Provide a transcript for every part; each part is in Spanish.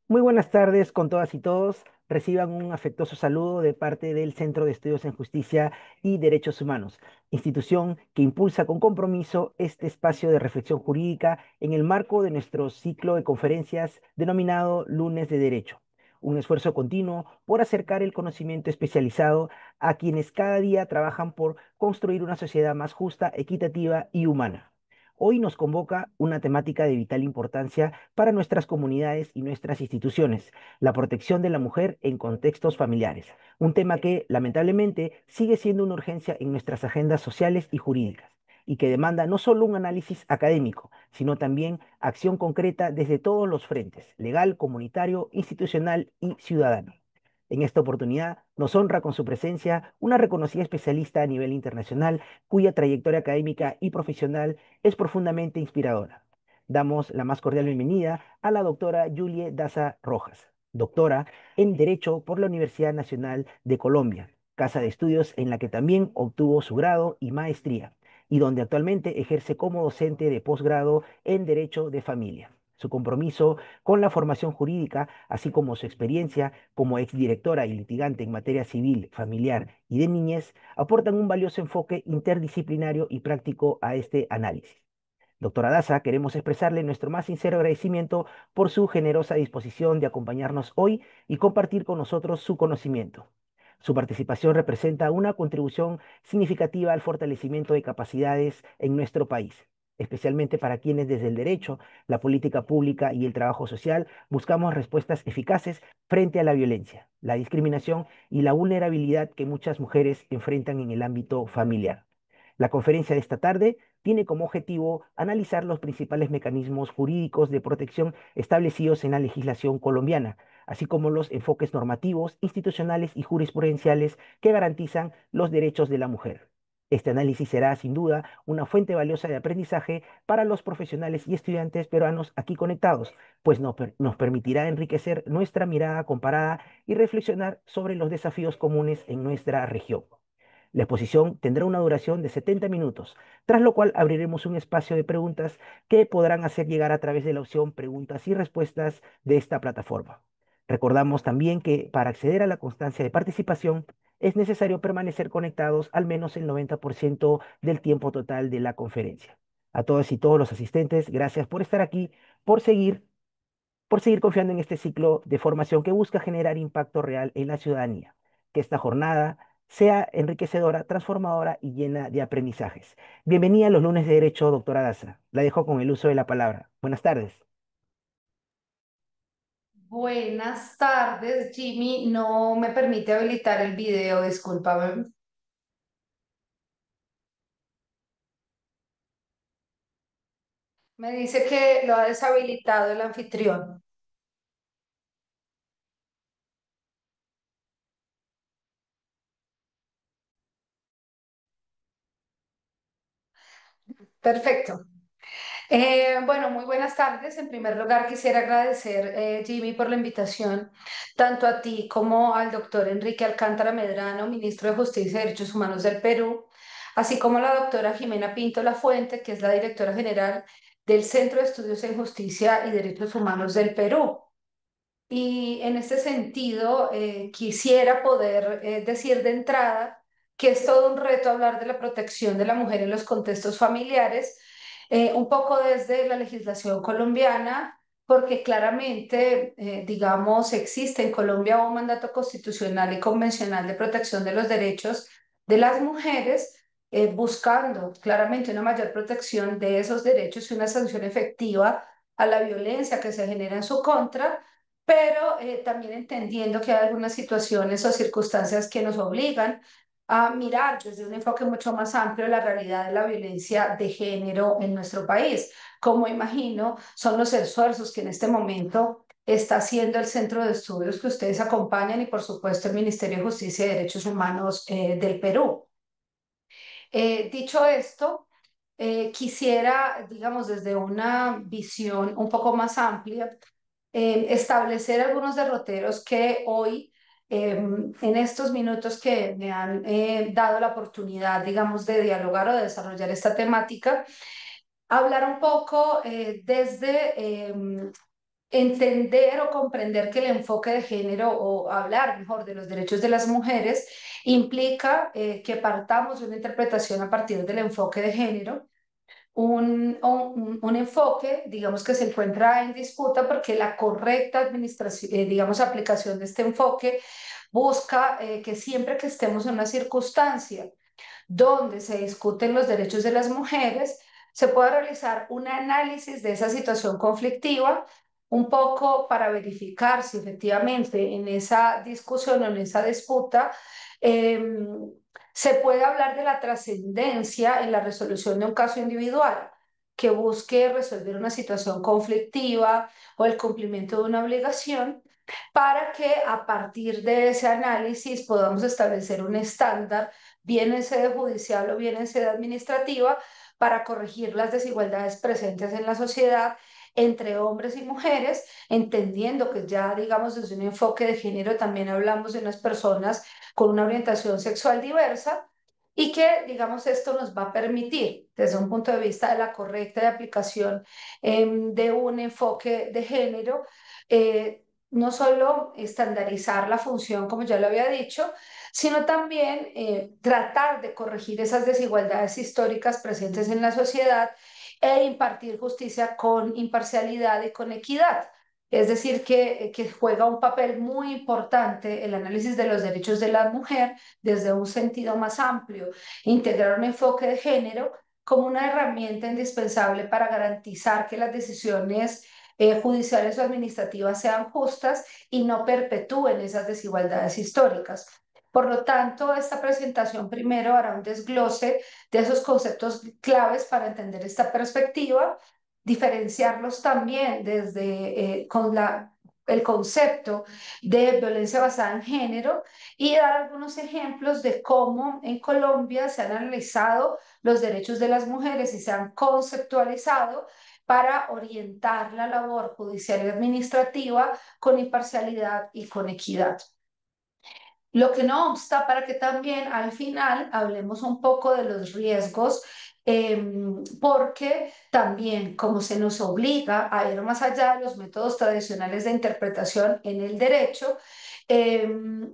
Muy buenas tardes con todas y todos. Reciban un afectuoso saludo de parte del Centro de Estudios en Justicia y Derechos Humanos, institución que impulsa con compromiso este espacio de reflexión jurídica en el marco de nuestro ciclo de conferencias denominado Lunes de Derecho. Un esfuerzo continuo por acercar el conocimiento especializado a quienes cada día trabajan por construir una sociedad más justa, equitativa y humana. Hoy nos convoca una temática de vital importancia para nuestras comunidades y nuestras instituciones, la protección de la mujer en contextos familiares, un tema que lamentablemente sigue siendo una urgencia en nuestras agendas sociales y jurídicas y que demanda no solo un análisis académico, sino también acción concreta desde todos los frentes, legal, comunitario, institucional y ciudadano. En esta oportunidad nos honra con su presencia una reconocida especialista a nivel internacional cuya trayectoria académica y profesional es profundamente inspiradora. Damos la más cordial bienvenida a la doctora Julie Daza Rojas, doctora en Derecho por la Universidad Nacional de Colombia, casa de estudios en la que también obtuvo su grado y maestría, y donde actualmente ejerce como docente de posgrado en Derecho de Familia. Su compromiso con la formación jurídica, así como su experiencia como exdirectora y litigante en materia civil, familiar y de niñez, aportan un valioso enfoque interdisciplinario y práctico a este análisis. Doctora Daza, queremos expresarle nuestro más sincero agradecimiento por su generosa disposición de acompañarnos hoy y compartir con nosotros su conocimiento. Su participación representa una contribución significativa al fortalecimiento de capacidades en nuestro país, especialmente para quienes desde el derecho, la política pública y el trabajo social buscamos respuestas eficaces frente a la violencia, la discriminación y la vulnerabilidad que muchas mujeres enfrentan en el ámbito familiar. La conferencia de esta tarde tiene como objetivo analizar los principales mecanismos jurídicos de protección establecidos en la legislación colombiana, así como los enfoques normativos, institucionales y jurisprudenciales que garantizan los derechos de la mujer. Este análisis será sin duda una fuente valiosa de aprendizaje para los profesionales y estudiantes peruanos aquí conectados, pues nos permitirá enriquecer nuestra mirada comparada y reflexionar sobre los desafíos comunes en nuestra región. La exposición tendrá una duración de 70 minutos, tras lo cual abriremos un espacio de preguntas que podrán hacer llegar a través de la opción preguntas y respuestas de esta plataforma. Recordamos también que para acceder a la constancia de participación es necesario permanecer conectados al menos el 90% del tiempo total de la conferencia. A todas y todos los asistentes, gracias por estar aquí, por seguir, por seguir confiando en este ciclo de formación que busca generar impacto real en la ciudadanía. Que esta jornada sea enriquecedora, transformadora y llena de aprendizajes. Bienvenida a los lunes de Derecho, doctora Daza. La dejo con el uso de la palabra. Buenas tardes. Buenas tardes, Jimmy. No me permite habilitar el video, discúlpame. Me dice que lo ha deshabilitado el anfitrión. Perfecto. Bueno, muy buenas tardes. En primer lugar, quisiera agradecer, Jimmy, por la invitación, tanto a ti como al doctor Enrique Alcántara Medrano, ministro de Justicia y Derechos Humanos del Perú, así como a la doctora Jimena Pinto Lafuente, que es la directora general del Centro de Estudios en Justicia y Derechos Humanos del Perú. Y en este sentido, quisiera poder decir de entrada que es todo un reto hablar de la protección de la mujer en los contextos familiares, un poco desde la legislación colombiana, porque claramente, digamos, existe en Colombia un mandato constitucional y convencional de protección de los derechos de las mujeres, buscando claramente una mayor protección de esos derechos y una sanción efectiva a la violencia que se genera en su contra, pero también entendiendo que hay algunas situaciones o circunstancias que nos obligan a mirar desde un enfoque mucho más amplio la realidad de la violencia de género en nuestro país. Como imagino, son los esfuerzos que en este momento está haciendo el Centro de Estudios que ustedes acompañan y, por supuesto, el Ministerio de Justicia y Derechos Humanos del Perú. Dicho esto, quisiera, digamos, desde una visión un poco más amplia, establecer algunos derroteros que hoy, en estos minutos que me han dado la oportunidad, digamos, de dialogar o de desarrollar esta temática, hablar un poco desde entender o comprender que el enfoque de género o hablar mejor de los derechos de las mujeres implica que partamos de una interpretación a partir del enfoque de género, un enfoque, digamos, que se encuentra en disputa porque la correcta administración, digamos, aplicación de este enfoque busca que siempre que estemos en una circunstancia donde se discuten los derechos de las mujeres, se pueda realizar un análisis de esa situación conflictiva, un poco para verificar si efectivamente en esa discusión o en esa disputa eh, se puede hablar de la trascendencia en la resolución de un caso individual que busque resolver una situación conflictiva o el cumplimiento de una obligación para que a partir de ese análisis podamos establecer un estándar, bien en sede judicial o bien en sede administrativa, para corregir las desigualdades presentes en la sociedad entre hombres y mujeres, entendiendo que ya, digamos, desde un enfoque de género también hablamos de unas personas con una orientación sexual diversa y que, digamos, esto nos va a permitir, desde un punto de vista de la correcta aplicación de un enfoque de género, no solo estandarizar la función, como ya lo había dicho, sino también tratar de corregir esas desigualdades históricas presentes en la sociedad e impartir justicia con imparcialidad y con equidad. Es decir, que juega un papel muy importante el análisis de los derechos de la mujer desde un sentido más amplio, integrar un enfoque de género como una herramienta indispensable para garantizar que las decisiones judiciales o administrativas sean justas y no perpetúen esas desigualdades históricas. Por lo tanto, esta presentación primero hará un desglose de esos conceptos claves para entender esta perspectiva, diferenciarlos también desde el concepto de violencia basada en género y dar algunos ejemplos de cómo en Colombia se han analizado los derechos de las mujeres y se han conceptualizado para orientar la labor judicial y administrativa con imparcialidad y con equidad. Lo que no obsta para que también al final hablemos un poco de los riesgos, porque también como se nos obliga a ir más allá de los métodos tradicionales de interpretación en el derecho,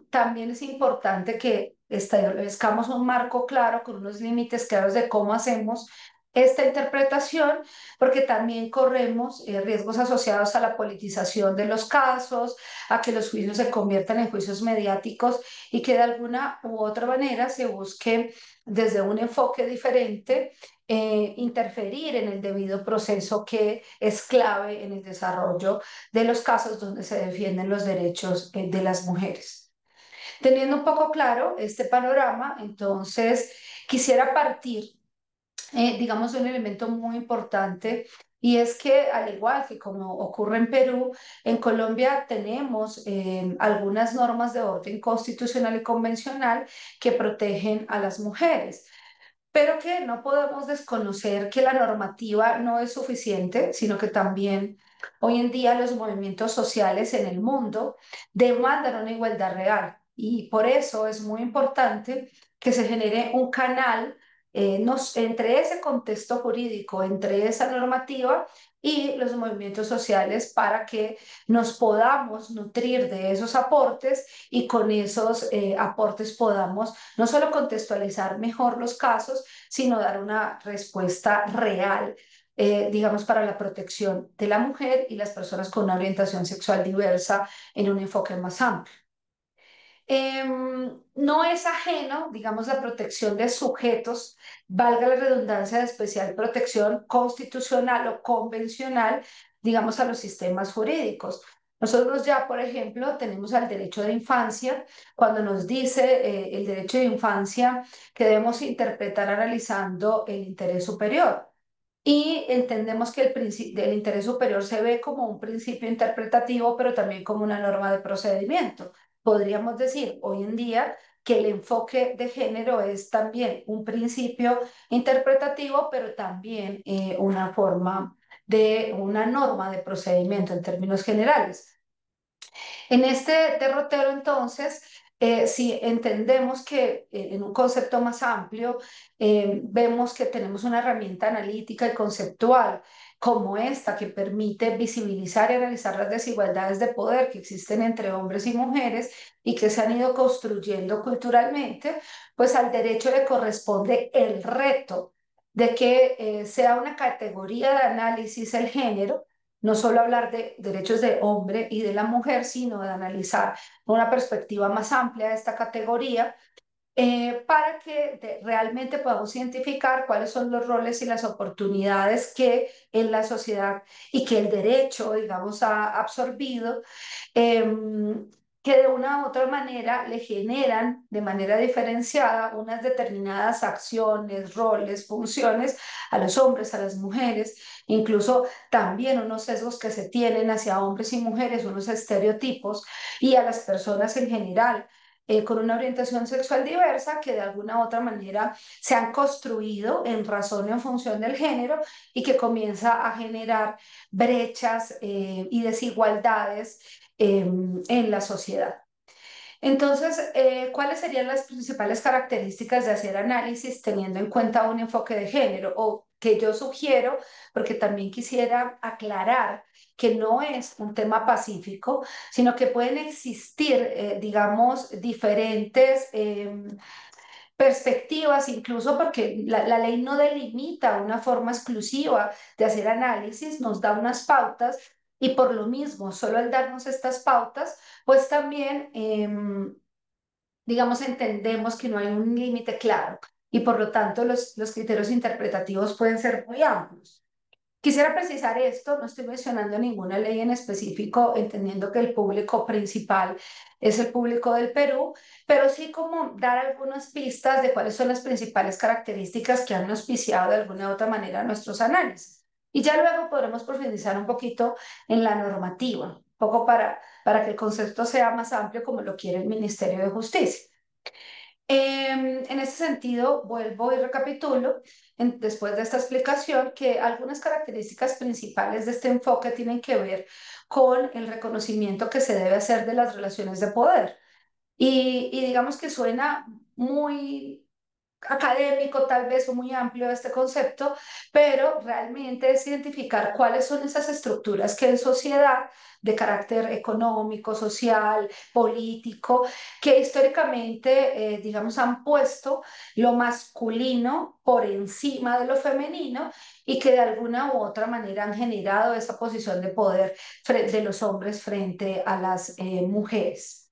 también es importante que establezcamos un marco claro con unos límites claros de cómo hacemos esta interpretación, porque también corremos riesgos asociados a la politización de los casos, a que los juicios se conviertan en juicios mediáticos y que de alguna u otra manera se busque desde un enfoque diferente interferir en el debido proceso que es clave en el desarrollo de los casos donde se defienden los derechos de las mujeres. Teniendo un poco claro este panorama, entonces quisiera partir, digamos, de un elemento muy importante y es que al igual que como ocurre en Perú, en Colombia tenemos algunas normas de orden constitucional y convencional que protegen a las mujeres, pero que no podemos desconocer que la normativa no es suficiente, sino que también hoy en día los movimientos sociales en el mundo demandan una igualdad real y por eso es muy importante que se genere un canal entre ese contexto jurídico, entre esa normativa y los movimientos sociales para que nos podamos nutrir de esos aportes y con esos aportes podamos no solo contextualizar mejor los casos, sino dar una respuesta real, digamos, para la protección de la mujer y las personas con una orientación sexual diversa en un enfoque más amplio. No es ajeno, digamos, la protección de sujetos, valga la redundancia, de especial protección constitucional o convencional, digamos, a los sistemas jurídicos. Nosotros ya, por ejemplo, tenemos al derecho de infancia, cuando nos dice el derecho de infancia que debemos interpretar analizando el interés superior. Y entendemos que el interés superior se ve como un principio interpretativo, pero también como una norma de procedimiento. Podríamos decir hoy en día que el enfoque de género es también un principio interpretativo, pero también una forma de una norma de procedimiento en términos generales. En este derrotero, entonces, si entendemos que en un concepto más amplio, vemos que tenemos una herramienta analítica y conceptual como esta, que permite visibilizar y analizar las desigualdades de poder que existen entre hombres y mujeres y que se han ido construyendo culturalmente, pues al derecho le corresponde el reto de que sea una categoría de análisis el género, no solo hablar de derechos de hombre y de la mujer, sino de analizar una perspectiva más amplia de esta categoría, para que realmente podamos identificar cuáles son los roles y las oportunidades que en la sociedad y que el derecho, digamos, ha absorbido, que de una u otra manera le generan de manera diferenciada unas determinadas acciones, roles, funciones a los hombres, a las mujeres, incluso también unos sesgos que se tienen hacia hombres y mujeres, unos estereotipos y a las personas en general. Con una orientación sexual diversa que de alguna u otra manera se han construido en razón y en función del género y que comienza a generar brechas y desigualdades en la sociedad. Entonces, ¿cuáles serían las principales características de hacer análisis teniendo en cuenta un enfoque de género? O que yo sugiero, porque también quisiera aclarar que no es un tema pacífico, sino que pueden existir, digamos, diferentes perspectivas, incluso porque la ley no delimita una forma exclusiva de hacer análisis, nos da unas pautas y por lo mismo, solo al darnos estas pautas, pues también, digamos, entendemos que no hay un límite claro y por lo tanto los criterios interpretativos pueden ser muy amplios. Quisiera precisar esto, no estoy mencionando ninguna ley en específico, entendiendo que el público principal es el público del Perú, pero sí como dar algunas pistas de cuáles son las principales características que han auspiciado de alguna u otra manera nuestros análisis. Y ya luego podremos profundizar un poquito en la normativa, un poco para que el concepto sea más amplio como lo quiere el Ministerio de Justicia. En ese sentido, vuelvo y recapitulo, después de esta explicación, que algunas características principales de este enfoque tienen que ver con el reconocimiento que se debe hacer de las relaciones de poder. Y digamos que suena muy académico tal vez o muy amplio este concepto, pero realmente es identificar cuáles son esas estructuras que en sociedad de carácter económico, social, político, que históricamente, digamos, han puesto lo masculino por encima de lo femenino y que de alguna u otra manera han generado esa posición de poder de los hombres frente a las mujeres.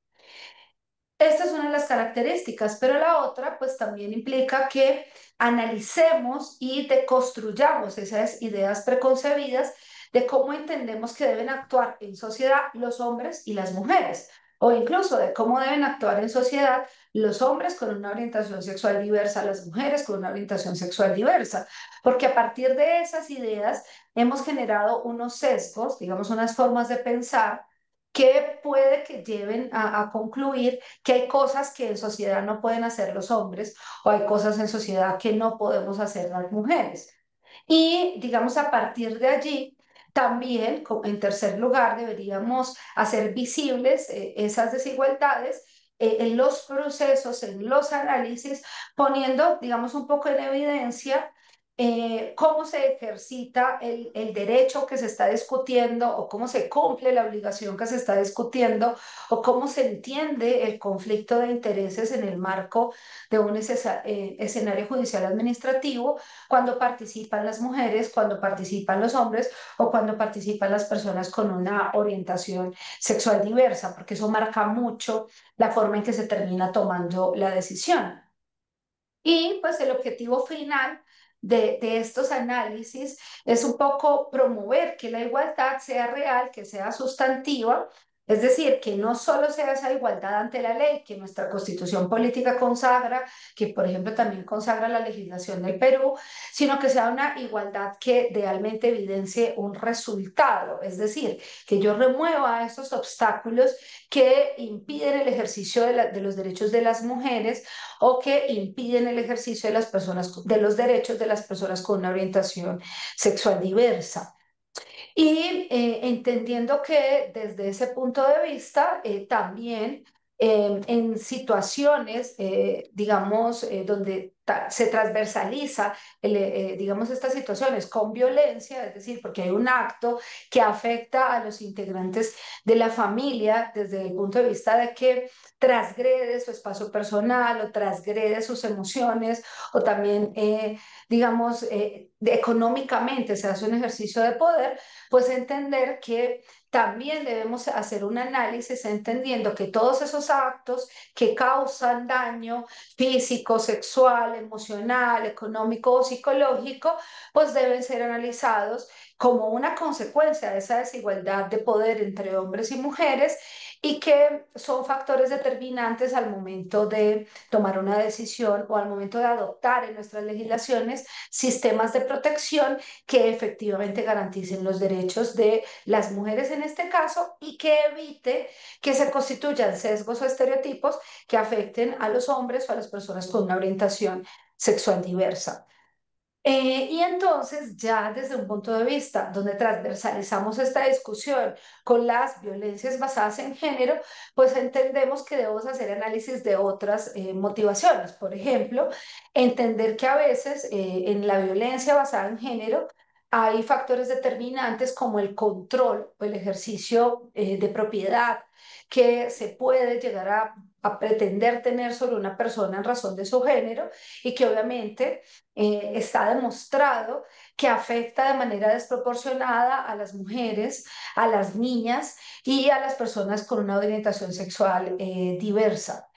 Esta es una de las características, pero la otra pues también implica que analicemos y deconstruyamos esas ideas preconcebidas de cómo entendemos que deben actuar en sociedad los hombres y las mujeres, o incluso de cómo deben actuar en sociedad los hombres con una orientación sexual diversa, las mujeres con una orientación sexual diversa, porque a partir de esas ideas hemos generado unos sesgos, digamos, unas formas de pensar que puede que lleven a concluir que hay cosas que en sociedad no pueden hacer los hombres o hay cosas en sociedad que no podemos hacer las mujeres. Y digamos, a partir de allí, también, en tercer lugar, deberíamos hacer visibles esas desigualdades en los procesos, en los análisis, poniendo, digamos, un poco en evidencia cómo se ejercita el derecho que se está discutiendo o cómo se cumple la obligación que se está discutiendo o cómo se entiende el conflicto de intereses en el marco de un escenario judicial administrativo cuando participan las mujeres, cuando participan los hombres o cuando participan las personas con una orientación sexual diversa, porque eso marca mucho la forma en que se termina tomando la decisión. Y pues el objetivo final de estos análisis es un poco promover que la igualdad sea real, que sea sustantiva, es decir, que no solo sea esa igualdad ante la ley que nuestra constitución política consagra, que por ejemplo también consagra la legislación del Perú, sino que sea una igualdad que realmente evidencie un resultado, es decir, que yo remueva esos obstáculos que impiden el ejercicio de los derechos de las mujeres o que impiden el ejercicio de las personas, de los derechos de las personas con una orientación sexual diversa. Y entendiendo que desde ese punto de vista también en situaciones, digamos, donde se transversaliza, digamos, estas situaciones con violencia, es decir, porque hay un acto que afecta a los integrantes de la familia desde el punto de vista de que transgrede su espacio personal o transgrede sus emociones o también, digamos, económicamente se hace un ejercicio de poder, pues entender que también debemos hacer un análisis entendiendo que todos esos actos que causan daño físico, sexual, emocional, económico o psicológico, pues deben ser analizados como una consecuencia de esa desigualdad de poder entre hombres y mujeres y que son factores determinantes al momento de tomar una decisión o al momento de adoptar en nuestras legislaciones sistemas de protección que efectivamente garanticen los derechos de las mujeres en este caso y que evite que se constituyan sesgos o estereotipos que afecten a los hombres o a las personas con una orientación sexual diversa. Y entonces, ya desde un punto de vista donde transversalizamos esta discusión con las violencias basadas en género, pues entendemos que debemos hacer análisis de otras motivaciones. Por ejemplo, entender que a veces en la violencia basada en género hay factores determinantes como el control o el ejercicio de propiedad que se puede llegar a pretender tener sobre una persona en razón de su género y que obviamente está demostrado que afecta de manera desproporcionada a las mujeres, a las niñas y a las personas con una orientación sexual diversa.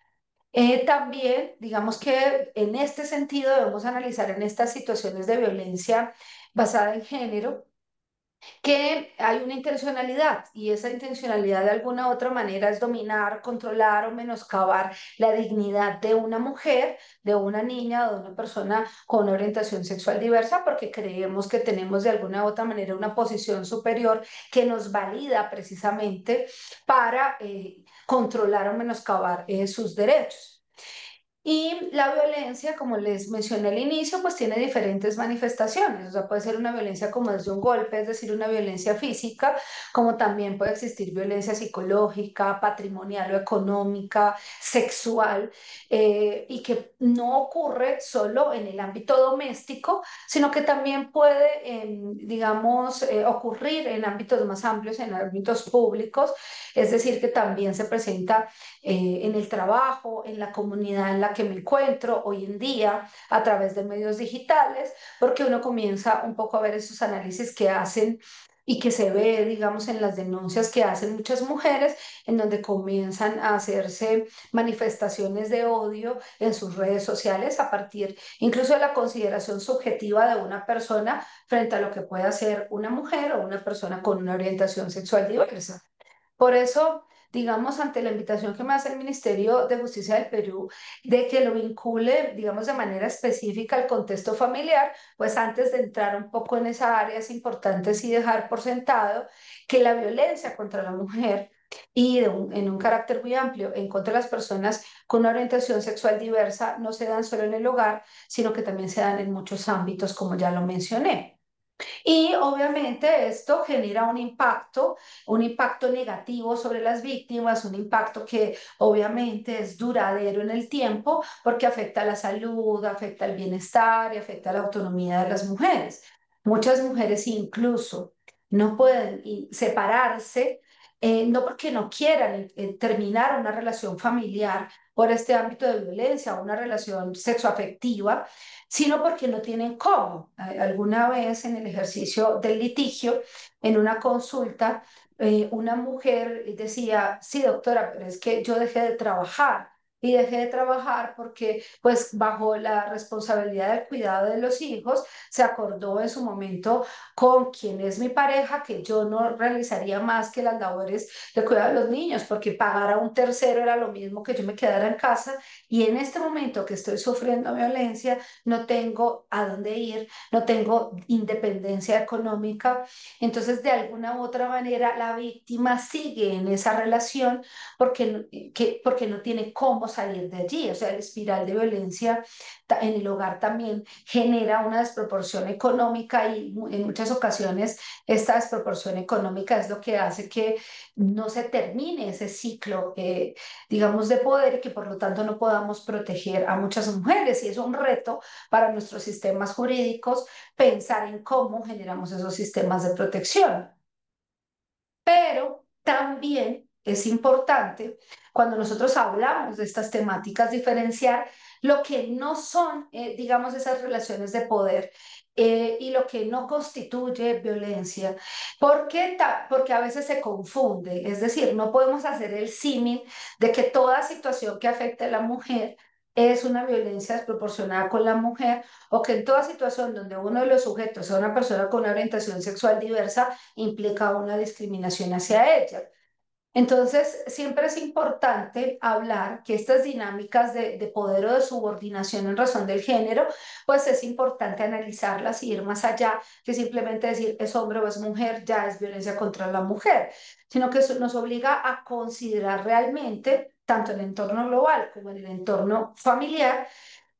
También, digamos que en este sentido debemos analizar en estas situaciones de violencia basada en género que hay una intencionalidad y esa intencionalidad de alguna u otra manera es dominar, controlar o menoscabar la dignidad de una mujer, de una niña o de una persona con una orientación sexual diversa porque creemos que tenemos de alguna u otra manera una posición superior que nos valida precisamente para controlar o menoscabar sus derechos. Y la violencia, como les mencioné al inicio, pues tiene diferentes manifestaciones. O sea, puede ser una violencia como desde un golpe, es decir, una violencia física, como también puede existir violencia psicológica, patrimonial o económica, sexual, y que no ocurre solo en el ámbito doméstico, sino que también puede, digamos, ocurrir en ámbitos más amplios, en ámbitos públicos. Es decir, que también se presenta en el trabajo, en la comunidad en la que me encuentro hoy en día, a través de medios digitales, porque uno comienza un poco a ver esos análisis que hacen y que se ve, digamos, en las denuncias que hacen muchas mujeres, en donde comienzan a hacerse manifestaciones de odio en sus redes sociales a partir incluso de la consideración subjetiva de una persona frente a lo que puede ser una mujer o una persona con una orientación sexual diversa. Por eso, digamos, ante la invitación que me hace el Ministerio de Justicia del Perú de que lo vincule, digamos, de manera específica al contexto familiar, pues antes de entrar un poco en esa área es importante sí dejar por sentado que la violencia contra la mujer y en un carácter muy amplio en contra de las personas con una orientación sexual diversa no se dan solo en el hogar, sino que también se dan en muchos ámbitos, como ya lo mencioné. Y obviamente esto genera un impacto negativo sobre las víctimas, un impacto que obviamente es duradero en el tiempo porque afecta a la salud, afecta al bienestar y afecta a la autonomía de las mujeres. Muchas mujeres incluso no pueden separarse, no porque no quieran terminar una relación familiar por este ámbito de violencia o una relación sexoafectiva, sino porque no tienen cómo. Alguna vez en el ejercicio del litigio, en una consulta, una mujer decía, sí, doctora, pero es que yo dejé de trabajar. Y dejé de trabajar porque, pues, bajo la responsabilidad del cuidado de los hijos, se acordó en su momento con quien es mi pareja que yo no realizaría más que las labores de cuidado de los niños, porque pagar a un tercero era lo mismo que yo me quedara en casa. Y en este momento que estoy sufriendo violencia, no tengo a dónde ir, no tengo independencia económica. Entonces, de alguna u otra manera, la víctima sigue en esa relación porque no tiene cómo podemos salir de allí. O sea, la espiral de violencia en el hogar también genera una desproporción económica y en muchas ocasiones esta desproporción económica es lo que hace que no se termine ese ciclo, digamos, de poder y que por lo tanto no podamos proteger a muchas mujeres. Y es un reto para nuestros sistemas jurídicos pensar en cómo generamos esos sistemas de protección. Pero también es importante cuando nosotros hablamos de estas temáticas diferenciar lo que no son, digamos, esas relaciones de poder y lo que no constituye violencia. Porque a veces se confunde, es decir, no podemos hacer el símil de que toda situación que afecte a la mujer es una violencia desproporcionada con la mujer o que en toda situación donde uno de los sujetos sea una persona con una orientación sexual diversa implica una discriminación hacia ella. Entonces, siempre es importante hablar que estas dinámicas de poder o de subordinación en razón del género, pues es importante analizarlas y ir más allá que simplemente decir es hombre o es mujer, ya es violencia contra la mujer, sino que eso nos obliga a considerar realmente, tanto en el entorno global como en el entorno familiar,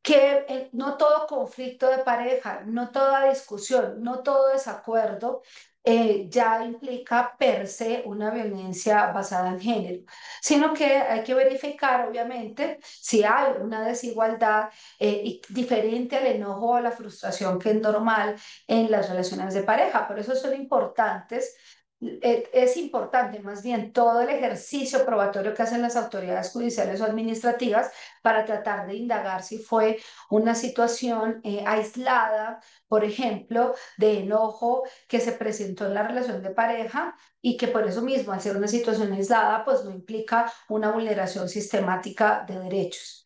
que no todo conflicto de pareja, no toda discusión, no todo desacuerdo ya implica per se una violencia basada en género, sino que hay que verificar, obviamente, si hay una desigualdad diferente al enojo o a la frustración que es normal en las relaciones de pareja. Por eso son importantes. Es importante más bien todo el ejercicio probatorio que hacen las autoridades judiciales o administrativas para tratar de indagar si fue una situación aislada, por ejemplo, de enojo que se presentó en la relación de pareja y que por eso mismo, al ser una situación aislada, pues no implica una vulneración sistemática de derechos.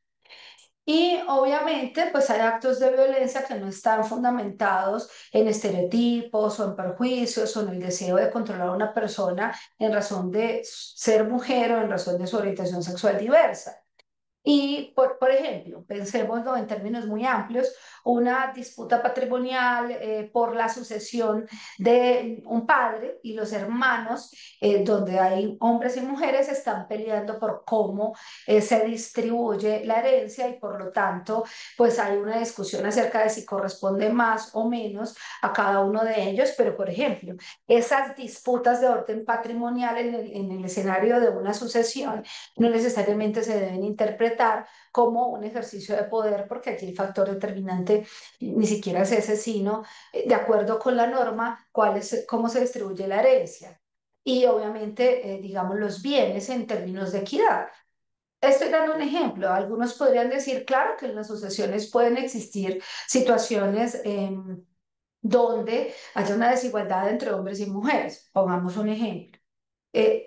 Y obviamente, pues hay actos de violencia que no están fundamentados en estereotipos o en perjuicios o en el deseo de controlar a una persona en razón de ser mujer o en razón de su orientación sexual diversa. Y, por ejemplo, pensémoslo en términos muy amplios, una disputa patrimonial por la sucesión de un padre y los hermanos, donde hay hombres y mujeres, están peleando por cómo se distribuye la herencia y por lo tanto, pues hay una discusión acerca de si corresponde más o menos a cada uno de ellos, pero por ejemplo, esas disputas de orden patrimonial en el escenario de una sucesión no necesariamente se deben interpretar como un ejercicio de poder, porque aquí el factor determinante ni siquiera es ese, sino de acuerdo con la norma, cómo se distribuye la herencia. Y obviamente, digamos, los bienes en términos de equidad. Estoy dando un ejemplo. Algunos podrían decir, claro que en las sucesiones pueden existir situaciones donde haya una desigualdad entre hombres y mujeres. Pongamos un ejemplo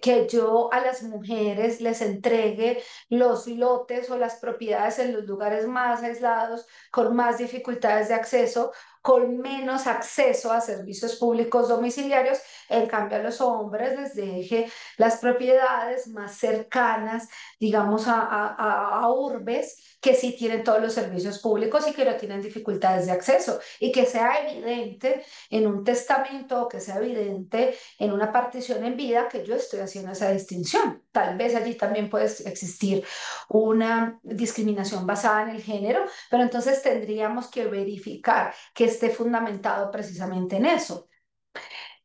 que yo a las mujeres les entregue los lotes o las propiedades en los lugares más aislados, con más dificultades de acceso, con menos acceso a servicios públicos domiciliarios. En cambio, a los hombres les deje las propiedades más cercanas, digamos, a urbes que sí tienen todos los servicios públicos y que no tienen dificultades de acceso y que sea evidente en un testamento o que sea evidente en una partición en vida que yo estoy haciendo esa distinción. Tal vez allí también puede existir una discriminación basada en el género, pero entonces tendríamos que verificar que esté fundamentado precisamente en eso.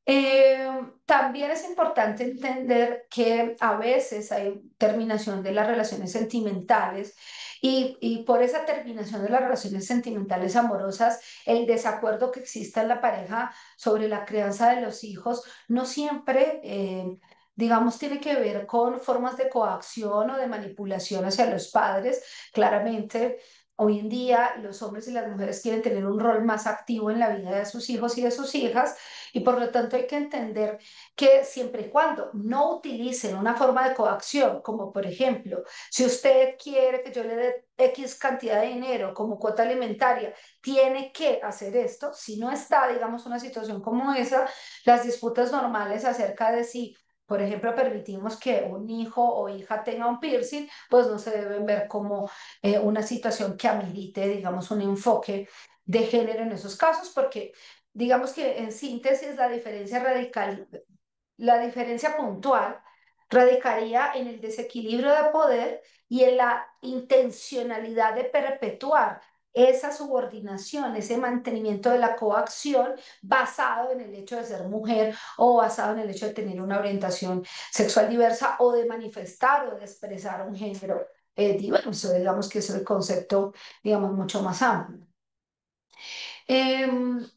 Eh, También es importante entender que a veces hay terminación de las relaciones sentimentales y por esa terminación de las relaciones sentimentales amorosas, el desacuerdo que exista en la pareja sobre la crianza de los hijos no siempre, digamos, tiene que ver con formas de coacción o de manipulación hacia los padres. Claramente. Hoy en día los hombres y las mujeres quieren tener un rol más activo en la vida de sus hijos y de sus hijas, y por lo tanto hay que entender que siempre y cuando no utilicen una forma de coacción, como por ejemplo, si usted quiere que yo le dé X cantidad de dinero como cuota alimentaria, tiene que hacer esto. Si no está, digamos, una situación como esa, las disputas normales acerca de si, por ejemplo, permitimos que un hijo o hija tenga un piercing, pues no se deben ver como una situación que amerite, digamos, un enfoque de género en esos casos, porque digamos que en síntesis la diferencia radical, la diferencia puntual radicaría en el desequilibrio de poder y en la intencionalidad de perpetuar esa subordinación, ese mantenimiento de la coacción basado en el hecho de ser mujer o basado en el hecho de tener una orientación sexual diversa o de manifestar o de expresar un género diverso. Digamos que es el concepto, digamos, mucho más amplio.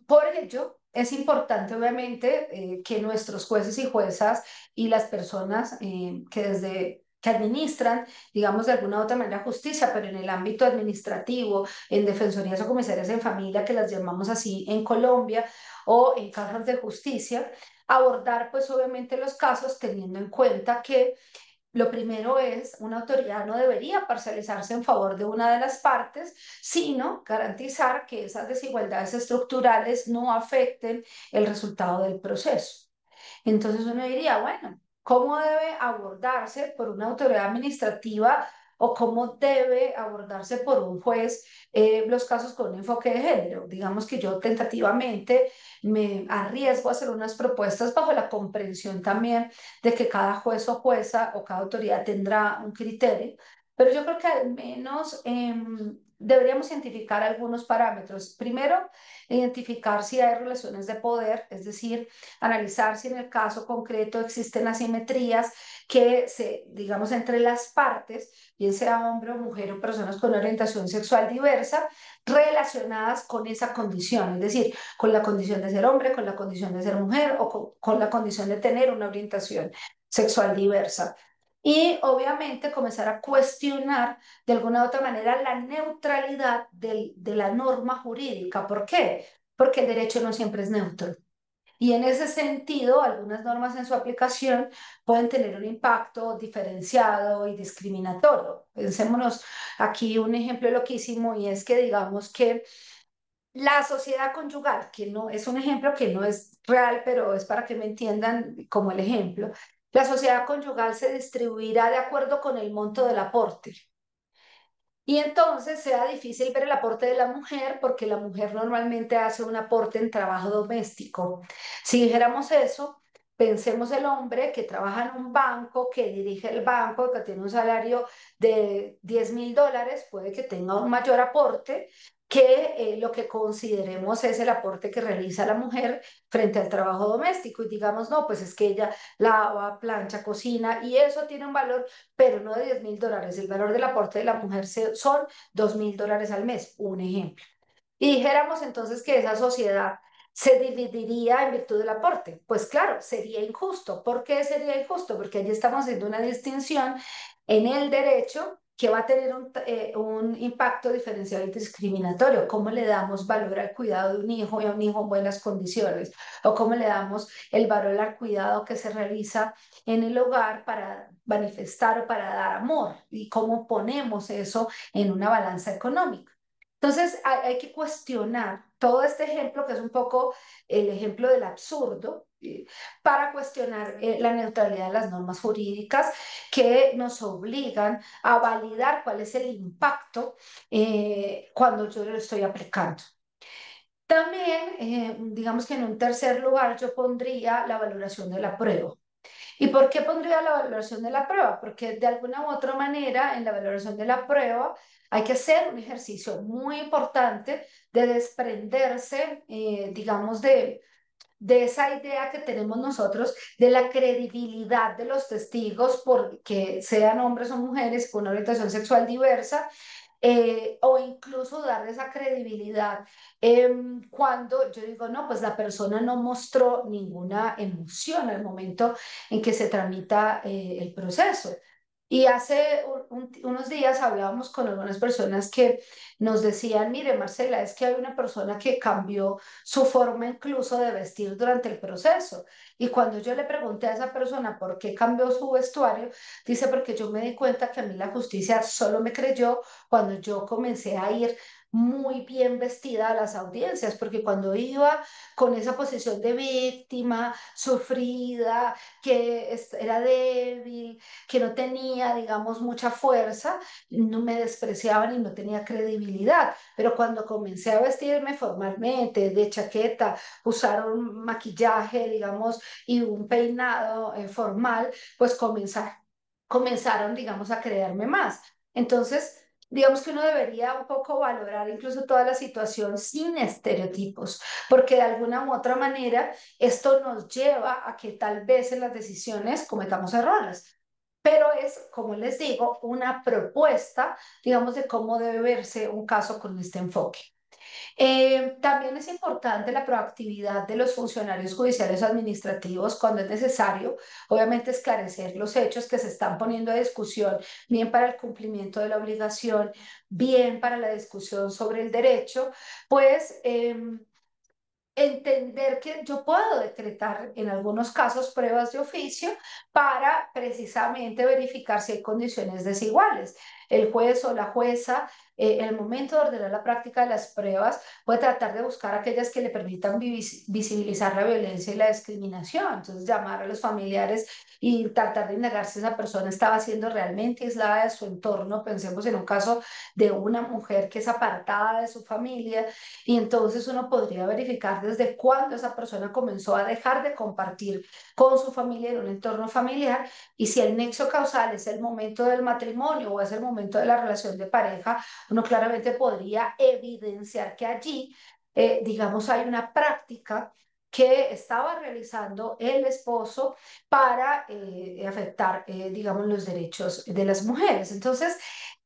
Por ello, es importante, obviamente, que nuestros jueces y juezas y las personas que administran, digamos, de alguna u otra manera justicia, pero en el ámbito administrativo, en defensorías o comisarias en familia, que las llamamos así en Colombia, o en casos de justicia, abordar, pues, obviamente, los casos teniendo en cuenta que lo primero es, una autoridad no debería parcializarse en favor de una de las partes, sino garantizar que esas desigualdades estructurales no afecten el resultado del proceso. Entonces uno diría, bueno, ¿cómo debe abordarse por una autoridad administrativa o cómo debe abordarse por un juez los casos con un enfoque de género? Digamos que yo tentativamente me arriesgo a hacer unas propuestas bajo la comprensión también de que cada juez o jueza o cada autoridad tendrá un criterio, pero yo creo que al menos deberíamos identificar algunos parámetros. Primero, identificar si hay relaciones de poder, es decir, analizar si en el caso concreto existen asimetrías que se, digamos, entre las partes, bien sea hombre o mujer o personas con orientación sexual diversa, relacionadas con esa condición, es decir, con la condición de ser hombre, con la condición de ser mujer o con la condición de tener una orientación sexual diversa. Y obviamente comenzar a cuestionar de alguna u otra manera la neutralidad de la norma jurídica. ¿Por qué? Porque el derecho no siempre es neutro. Y en ese sentido, algunas normas en su aplicación pueden tener un impacto diferenciado y discriminatorio. Pensémonos aquí un ejemplo loquísimo y es que digamos que la sociedad conyugal, que no es un ejemplo que no es real, pero es para que me entiendan como el ejemplo, la sociedad conyugal se distribuirá de acuerdo con el monto del aporte. Y entonces sea difícil ver el aporte de la mujer porque la mujer normalmente hace un aporte en trabajo doméstico. Si dijéramos eso, pensemos el hombre que trabaja en un banco, que dirige el banco, que tiene un salario de $10.000, puede que tenga un mayor aporte que lo que consideremos es el aporte que realiza la mujer frente al trabajo doméstico. Y digamos, no, pues es que ella lava, plancha, cocina y eso tiene un valor pero no de $10.000. El valor del aporte de la mujer son $2.000 al mes, un ejemplo. Y dijéramos entonces que esa sociedad se dividiría en virtud del aporte. Pues claro, sería injusto. ¿Por qué sería injusto? Porque allí estamos haciendo una distinción en el derecho que va a tener un impacto diferencial y discriminatorio. ¿Cómo le damos valor al cuidado de un hijo y a un hijo en buenas condiciones? ¿O cómo le damos el valor al cuidado que se realiza en el hogar para manifestar o para dar amor? ¿Y cómo ponemos eso en una balanza económica? Entonces hay que cuestionar todo este ejemplo, que es un poco el ejemplo del absurdo, para cuestionar la neutralidad de las normas jurídicas que nos obligan a validar cuál es el impacto cuando yo lo estoy aplicando. También, digamos que en un tercer lugar, yo pondría la valoración de la prueba. ¿Y por qué pondría la valoración de la prueba? Porque de alguna u otra manera en la valoración de la prueba hay que hacer un ejercicio muy importante de desprenderse, digamos, de esa idea que tenemos nosotros de la credibilidad de los testigos, porque sean hombres o mujeres con una orientación sexual diversa, o incluso darle esa credibilidad cuando yo digo, no, pues la persona no mostró ninguna emoción al momento en que se tramita el proceso. Y hace unos días hablábamos con algunas personas que nos decían, mire, Marcela, es que hay una persona que cambió su forma incluso de vestir durante el proceso. Y cuando yo le pregunté a esa persona por qué cambió su vestuario, dice, porque yo me di cuenta que a mí la justicia solo me creyó cuando yo comencé a ir muy bien vestida a las audiencias, porque cuando iba con esa posición de víctima, sufrida, que era débil, que no tenía, digamos, mucha fuerza, no me despreciaban y no tenía credibilidad. Pero cuando comencé a vestirme formalmente, de chaqueta, usar un maquillaje, digamos, y un peinado formal, pues comenzaron, digamos, a creerme más. Entonces, digamos que uno debería un poco valorar incluso toda la situación sin estereotipos, porque de alguna u otra manera esto nos lleva a que tal vez en las decisiones cometamos errores. Pero es, como les digo, una propuesta, digamos, de cómo debe verse un caso con este enfoque. También es importante la proactividad de los funcionarios judiciales o administrativos cuando es necesario, obviamente esclarecer los hechos que se están poniendo a discusión, bien para el cumplimiento de la obligación, bien para la discusión sobre el derecho, pues entender que yo puedo decretar en algunos casos pruebas de oficio para precisamente verificar si hay condiciones desiguales. El juez o la jueza, en el momento de ordenar la práctica de las pruebas, puede tratar de buscar aquellas que le permitan visibilizar la violencia y la discriminación. Entonces, llamar a los familiares y tratar de indagar si esa persona estaba siendo realmente aislada de su entorno. Pensemos en un caso de una mujer que es apartada de su familia y entonces uno podría verificar desde cuándo esa persona comenzó a dejar de compartir con su familia en un entorno familiar y si el nexo causal es el momento del matrimonio o es el momento de la relación de pareja, uno claramente podría evidenciar que allí, digamos, hay una práctica que estaba realizando el esposo para afectar, digamos, los derechos de las mujeres. Entonces,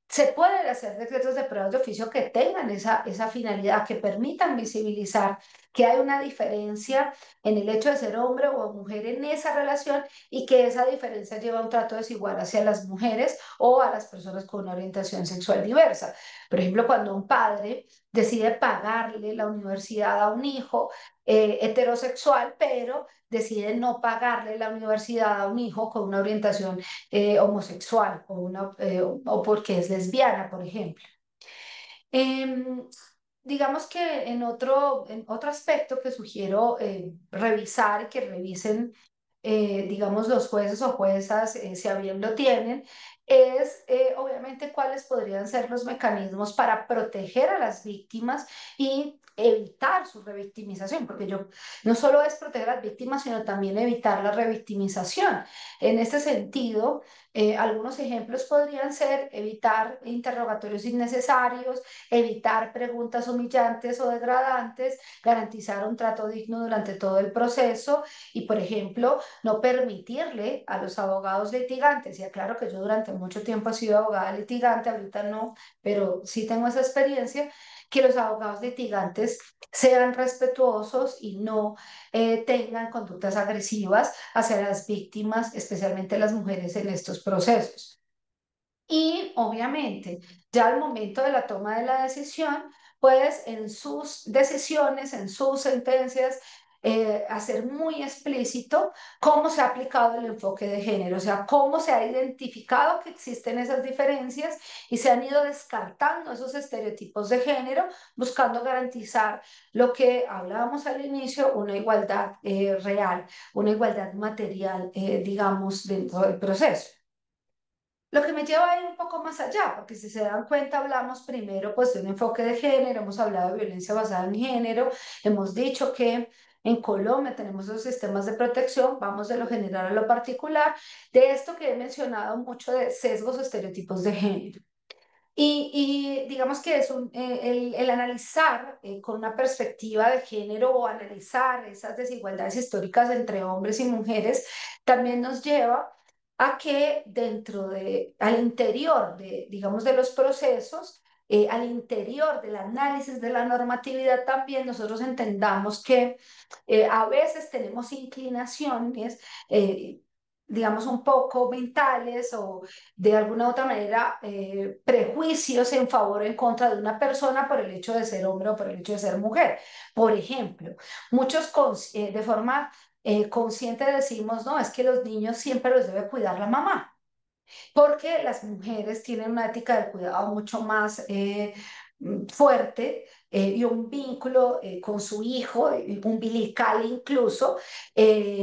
se pueden hacer decretos de pruebas de oficio que tengan esa finalidad, que permitan visibilizar que hay una diferencia en el hecho de ser hombre o mujer en esa relación y que esa diferencia lleva a un trato desigual hacia las mujeres o a las personas con una orientación sexual diversa. Por ejemplo, cuando un padre decide pagarle la universidad a un hijo heterosexual, pero decide no pagarle la universidad a un hijo con una orientación homosexual o porque es lesbiana, por ejemplo. Em, digamos que en otro aspecto que sugiero revisar, que revisen, digamos, los jueces o juezas, si a bien lo tienen, es obviamente cuáles podrían ser los mecanismos para proteger a las víctimas y evitar su revictimización, porque yo no solo es proteger a las víctimas, sino también evitar la revictimización. En este sentido, algunos ejemplos podrían ser evitar interrogatorios innecesarios, evitar preguntas humillantes o degradantes, garantizar un trato digno durante todo el proceso y, por ejemplo, no permitirle a los abogados litigantes, y aclaro que yo durante mucho tiempo he sido abogada litigante, ahorita no, pero sí tengo esa experiencia, que los abogados litigantes sean respetuosos y no tengan conductas agresivas hacia las víctimas, especialmente las mujeres en estos procesos. Y obviamente, ya al momento de la toma de la decisión, pues en sus decisiones, en sus sentencias, hacer muy explícito cómo se ha aplicado el enfoque de género, o sea, cómo se ha identificado que existen esas diferencias y se han ido descartando esos estereotipos de género, buscando garantizar lo que hablábamos al inicio, una igualdad real, una igualdad material, digamos, dentro del proceso. Lo que me lleva a ir un poco más allá, porque si se dan cuenta, hablamos primero pues de un enfoque de género, hemos hablado de violencia basada en género, hemos dicho que en Colombia tenemos los sistemas de protección, vamos de lo general a lo particular, de esto que he mencionado mucho de sesgos o estereotipos de género. Y digamos que es el analizar con una perspectiva de género o analizar esas desigualdades históricas entre hombres y mujeres también nos lleva a que al interior de, digamos, de los procesos, al interior del análisis de la normatividad también nosotros entendamos que a veces tenemos inclinaciones, digamos, un poco mentales o de alguna u otra manera prejuicios en favor o en contra de una persona por el hecho de ser hombre o por el hecho de ser mujer. Por ejemplo, de forma consciente decimos, no, es que los niños siempre los debe cuidar la mamá porque las mujeres tienen una ética del cuidado mucho más fuerte y un vínculo con su hijo, umbilical incluso,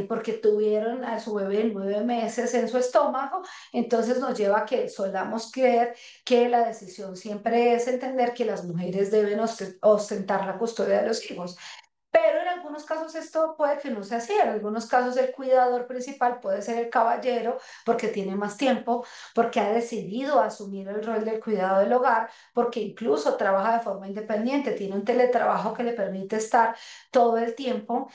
porque tuvieron a su bebé 9 meses en su estómago, entonces nos lleva a que solamos creer que la decisión siempre es entender que las mujeres deben ostentar la custodia de los hijos. Pero en algunos casos esto puede que no sea así. En algunos casos el cuidador principal puede ser el caballero porque tiene más tiempo, porque ha decidido asumir el rol del cuidado del hogar, porque incluso trabaja de forma independiente, tiene un teletrabajo que le permite estar todo el tiempo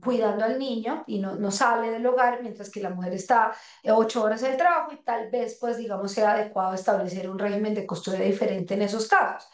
cuidando al niño y no sale del hogar, mientras que la mujer está 8 horas en el trabajo y tal vez, pues digamos, sea adecuado establecer un régimen de custodia diferente en esos casos.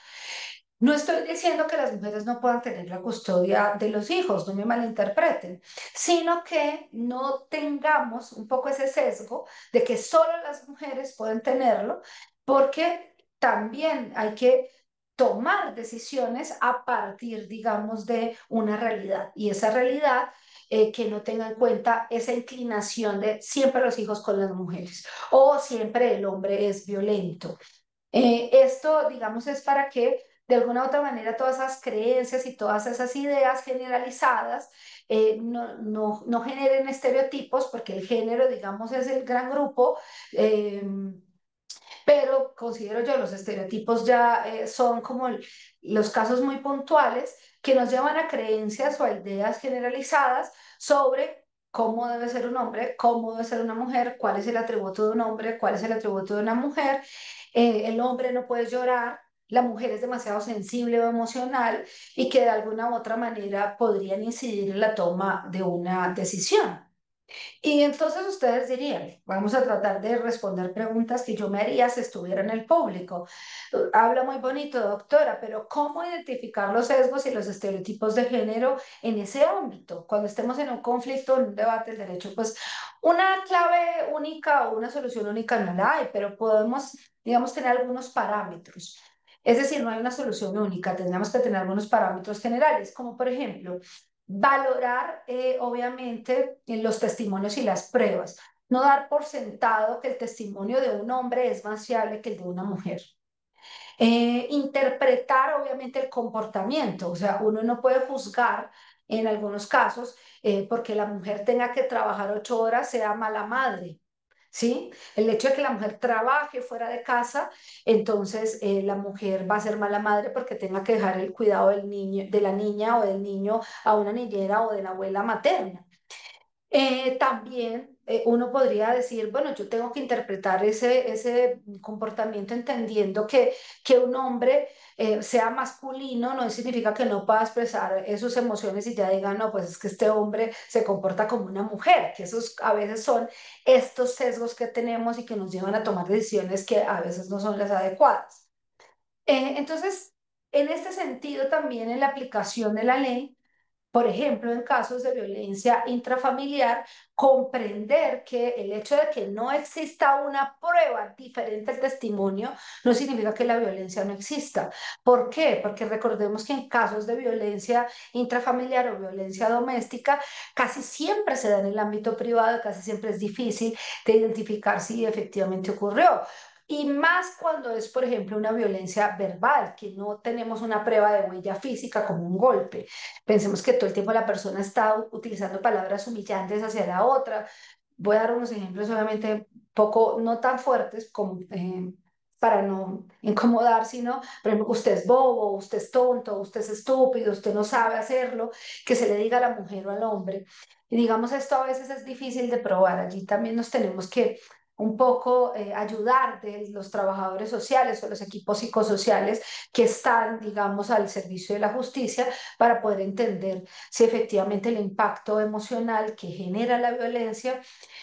No estoy diciendo que las mujeres no puedan tener la custodia de los hijos, no me malinterpreten, sino que no tengamos un poco ese sesgo de que solo las mujeres pueden tenerlo, porque también hay que tomar decisiones a partir, digamos, de una realidad. Y esa realidad que no tenga en cuenta esa inclinación de siempre los hijos con las mujeres o siempre el hombre es violento. Esto, digamos, es para que de alguna u otra manera todas esas creencias y todas esas ideas generalizadas no generen estereotipos, porque el género, digamos, es el gran grupo, eh, pero considero yo los estereotipos ya son como los casos muy puntuales que nos llevan a creencias o a ideas generalizadas sobre cómo debe ser un hombre, cómo debe ser una mujer, cuál es el atributo de un hombre, cuál es el atributo de una mujer. El hombre no puede llorar, la mujer es demasiado sensible o emocional y que de alguna u otra manera podrían incidir en la toma de una decisión. Y entonces ustedes dirían, vamos a tratar de responder preguntas que yo me haría si estuviera en el público. Habla muy bonito, doctora, pero ¿cómo identificar los sesgos y los estereotipos de género en ese ámbito? Cuando estemos en un conflicto, en un debate del derecho, pues una clave única o una solución única no la hay, pero podemos, digamos, tener algunos parámetros. Es decir, no hay una solución única, tendríamos que tener algunos parámetros generales, como por ejemplo, valorar, obviamente, los testimonios y las pruebas. No dar por sentado que el testimonio de un hombre es más fiable que el de una mujer. Interpretar, obviamente, el comportamiento. O sea, uno no puede juzgar en algunos casos porque la mujer tenga que trabajar 8 horas, sea mala madre. ¿Sí? El hecho de que la mujer trabaje fuera de casa, entonces la mujer va a ser mala madre porque tenga que dejar el cuidado del niño, de la niña o del niño a una niñera o de la abuela materna. También uno podría decir, bueno, yo tengo que interpretar ese comportamiento entendiendo que un hombre sea masculino no significa que no pueda expresar sus emociones y ya diga, no, pues es que este hombre se comporta como una mujer, que esos a veces son estos sesgos que tenemos y que nos llevan a tomar decisiones que a veces no son las adecuadas. Entonces, en este sentido, también en la aplicación de la ley, por ejemplo, en casos de violencia intrafamiliar, comprender que el hecho de que no exista una prueba diferente al testimonio no significa que la violencia no exista. ¿Por qué? Porque recordemos que en casos de violencia intrafamiliar o violencia doméstica, casi siempre se da en el ámbito privado, casi siempre es difícil de identificar si efectivamente ocurrió. Y más cuando es, por ejemplo, una violencia verbal, que no tenemos una prueba de huella física como un golpe. Pensemos que todo el tiempo la persona está utilizando palabras humillantes hacia la otra. Voy a dar unos ejemplos obviamente poco, no tan fuertes como para no incomodar, sino, por ejemplo, usted es bobo, usted es tonto, usted es estúpido, usted no sabe hacerlo, que se le diga a la mujer o al hombre. Y digamos, esto a veces es difícil de probar. Allí también nos tenemos que un poco ayudar de los trabajadores sociales o los equipos psicosociales que están, digamos, al servicio de la justicia para poder entender si efectivamente el impacto emocional que genera la violencia,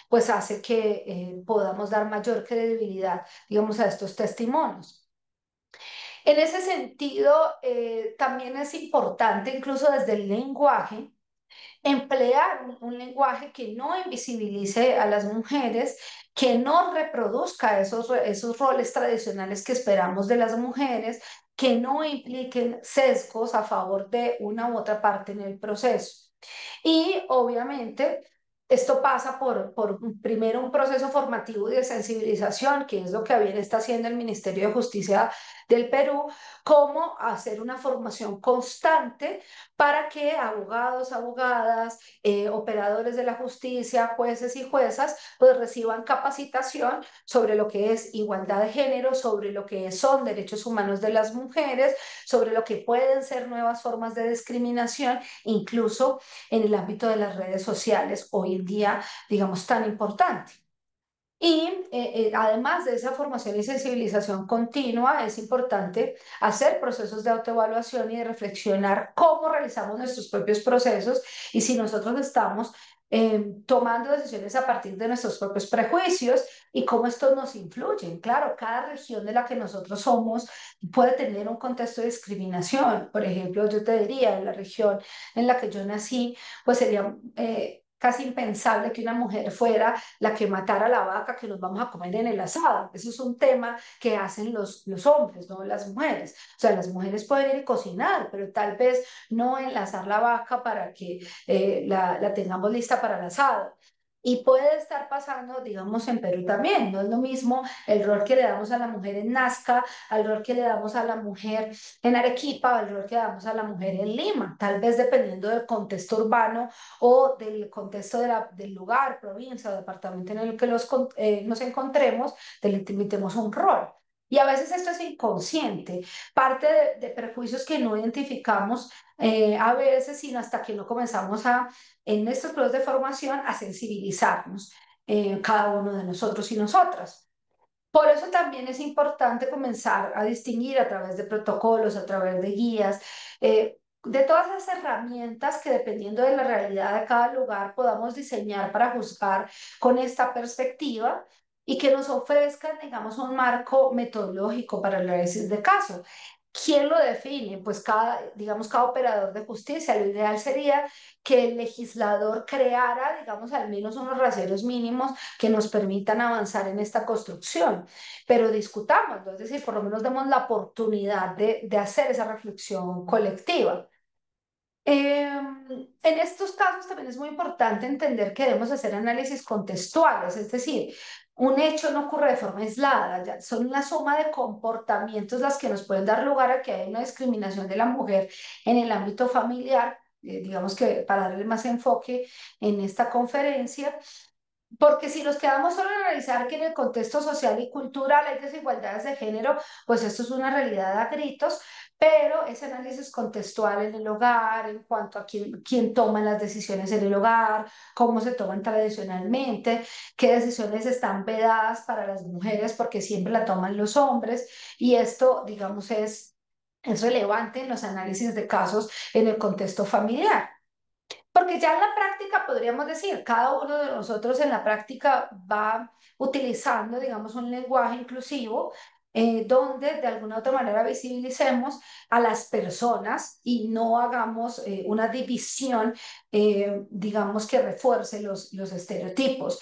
pues hace que podamos dar mayor credibilidad, digamos, a estos testimonios. En ese sentido, también es importante, incluso desde el lenguaje, emplear un lenguaje que no invisibilice a las mujeres, que no reproduzca esos roles tradicionales que esperamos de las mujeres, que no impliquen sesgos a favor de una u otra parte en el proceso. Y obviamente Esto pasa por primero un proceso formativo y de sensibilización, que es lo que bien está haciendo el Ministerio de Justicia del Perú, cómo hacer una formación constante para que abogados, abogadas, operadores de la justicia, jueces y juezas, pues reciban capacitación sobre lo que es igualdad de género, sobre lo que son derechos humanos de las mujeres, sobre lo que pueden ser nuevas formas de discriminación, incluso en el ámbito de las redes sociales, hoy en día, digamos, tan importante. Y además de esa formación y sensibilización continua, es importante hacer procesos de autoevaluación y de reflexionar cómo realizamos nuestros propios procesos y si nosotros estamos tomando decisiones a partir de nuestros propios prejuicios y cómo estos nos influyen. Claro, cada región de la que nosotros somos puede tener un contexto de discriminación. Por ejemplo, yo te diría, en la región en la que yo nací, pues sería casi impensable que una mujer fuera la que matara la vaca que nos vamos a comer en el asado. Eso es un tema que hacen los hombres, no las mujeres. O sea, las mujeres pueden ir y cocinar, pero tal vez no enlazar la vaca para que la tengamos lista para el asado. Y puede estar pasando, digamos, en Perú también. No es lo mismo el rol que le damos a la mujer en Nazca, al rol que le damos a la mujer en Arequipa, al rol que le damos a la mujer en Lima. Tal vez dependiendo del contexto urbano o del contexto del lugar, provincia o departamento en el que nos encontremos, delimitemos un rol. Y a veces esto es inconsciente, parte de prejuicios que no identificamos a veces, sino hasta que no comenzamos en estos procesos de formación, a sensibilizarnos cada uno de nosotros y nosotras. Por eso también es importante comenzar a distinguir a través de protocolos, a través de guías, de todas esas herramientas que dependiendo de la realidad de cada lugar podamos diseñar para juzgar con esta perspectiva y que nos ofrezcan, digamos, un marco metodológico para el análisis de casos. ¿Quién lo define? Pues digamos, cada operador de justicia. Lo ideal sería que el legislador creara, digamos, al menos unos raseros mínimos que nos permitan avanzar en esta construcción, pero discutamos, es decir, por lo menos demos la oportunidad de hacer esa reflexión colectiva. En estos casos también es muy importante entender que debemos hacer análisis contextuales, es decir, un hecho no ocurre de forma aislada, son la suma de comportamientos las que nos pueden dar lugar a que haya una discriminación de la mujer en el ámbito familiar, digamos que para darle más enfoque en esta conferencia, porque si nos quedamos solo en analizar que en el contexto social y cultural hay desigualdades de género, pues esto es una realidad a gritos, pero ese análisis contextual en el hogar, en cuanto a quién toma las decisiones en el hogar, cómo se toman tradicionalmente, qué decisiones están vedadas para las mujeres porque siempre la toman los hombres, y esto, digamos, es relevante en los análisis de casos en el contexto familiar. Porque ya en la práctica podríamos decir, cada uno de nosotros en la práctica va utilizando, digamos, un lenguaje inclusivo donde de alguna u otra manera visibilicemos a las personas y no hagamos una división, digamos, que refuerce los estereotipos.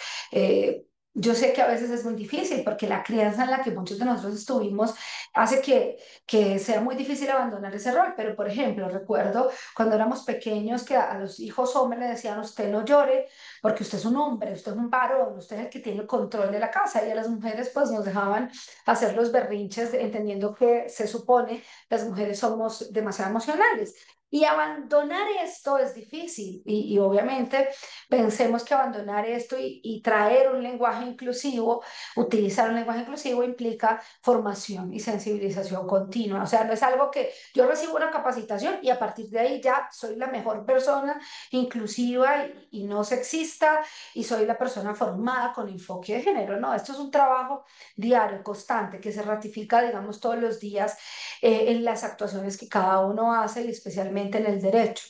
Yo sé que a veces es muy difícil porque la crianza en la que muchos de nosotros estuvimos hace que sea muy difícil abandonar ese rol, pero por ejemplo, recuerdo cuando éramos pequeños que a los hijos hombres le decían: usted no llore porque usted es un hombre, usted es un varón, usted es el que tiene el control de la casa, y a las mujeres pues nos dejaban hacer los berrinches entendiendo que se supone las mujeres somos demasiado emocionales. Y abandonar esto es difícil y obviamente pensemos que abandonar esto y traer un lenguaje inclusivo, utilizar un lenguaje inclusivo implica formación y sensibilización continua. O sea, no es algo que yo recibo una capacitación y a partir de ahí ya soy la mejor persona inclusiva y no sexista y soy la persona formada con enfoque de género. No, esto es un trabajo diario, constante, que se ratifica, digamos, todos los días en las actuaciones que cada uno hace y especialmente en el derecho.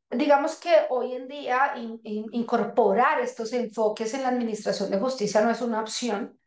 Digamos que hoy en día incorporar estos enfoques en la administración de justicia no es una opción.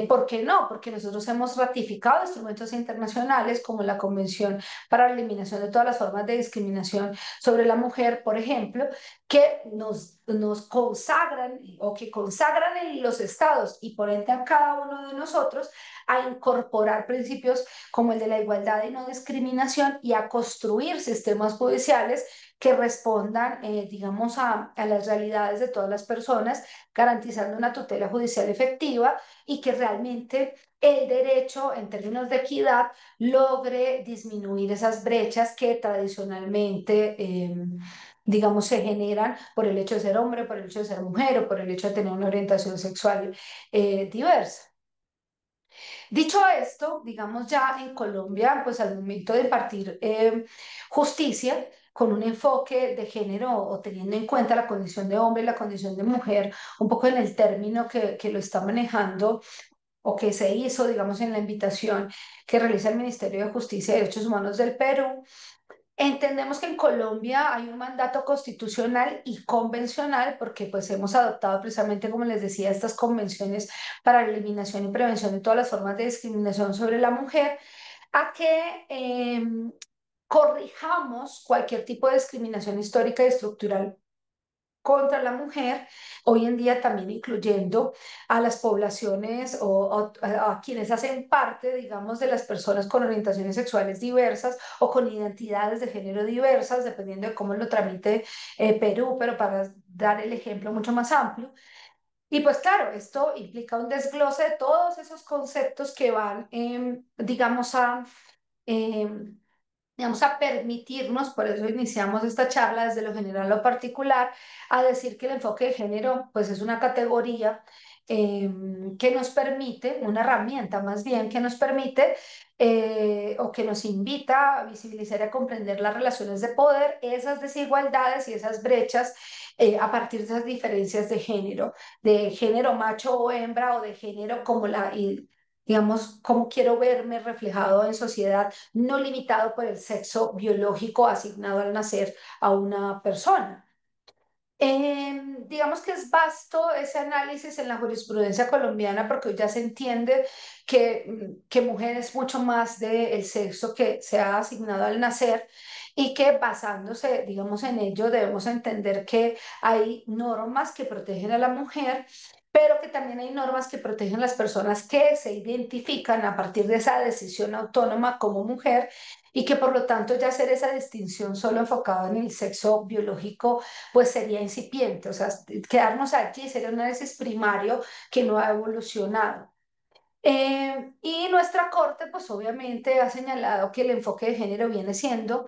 ¿Por qué no? Porque nosotros hemos ratificado instrumentos internacionales como la Convención para la Eliminación de todas las formas de discriminación sobre la mujer, por ejemplo, que nos consagran o que consagran en los estados y por ende a cada uno de nosotros a incorporar principios como el de la igualdad y no discriminación y a construir sistemas judiciales que respondan, digamos, a las realidades de todas las personas, garantizando una tutela judicial efectiva y que realmente el derecho, en términos de equidad, logre disminuir esas brechas que tradicionalmente, digamos, se generan por el hecho de ser hombre, por el hecho de ser mujer o por el hecho de tener una orientación sexual diversa. Dicho esto, digamos ya en Colombia, pues al momento de impartir justicia con un enfoque de género o teniendo en cuenta la condición de hombre y la condición de mujer, un poco en el término que lo está manejando o que se hizo, digamos, en la invitación que realiza el Ministerio de Justicia y Derechos Humanos del Perú. Entendemos que en Colombia hay un mandato constitucional y convencional porque pues hemos adoptado precisamente, como les decía, estas convenciones para la eliminación y prevención de todas las formas de discriminación sobre la mujer, a que corrijamos cualquier tipo de discriminación histórica y estructural contra la mujer, hoy en día también incluyendo a las poblaciones a quienes hacen parte, digamos, de las personas con orientaciones sexuales diversas o con identidades de género diversas, dependiendo de cómo lo tramite Perú, pero para dar el ejemplo mucho más amplio. Y pues claro, esto implica un desglose de todos esos conceptos que van, digamos, em, a permitirnos, por eso iniciamos esta charla desde lo general a lo particular, a decir que el enfoque de género pues es una categoría que nos permite, una herramienta más bien, que nos permite o que nos invita a visibilizar y a comprender las relaciones de poder, esas desigualdades y esas brechas a partir de esas diferencias de género macho o hembra o de género como digamos, cómo quiero verme reflejado en sociedad, no limitado por el sexo biológico asignado al nacer a una persona. Digamos que es vasto ese análisis en la jurisprudencia colombiana porque hoy ya se entiende que mujer es mucho más del sexo que se ha asignado al nacer y que basándose, digamos, en ello debemos entender que hay normas que protegen a la mujer, pero que también hay normas que protegen a las personas que se identifican a partir de esa decisión autónoma como mujer y que por lo tanto ya hacer esa distinción solo enfocada en el sexo biológico pues sería incipiente, o sea, quedarnos allí sería un análisis primario que no ha evolucionado. Y nuestra corte, pues obviamente ha señalado que el enfoque de género viene siendo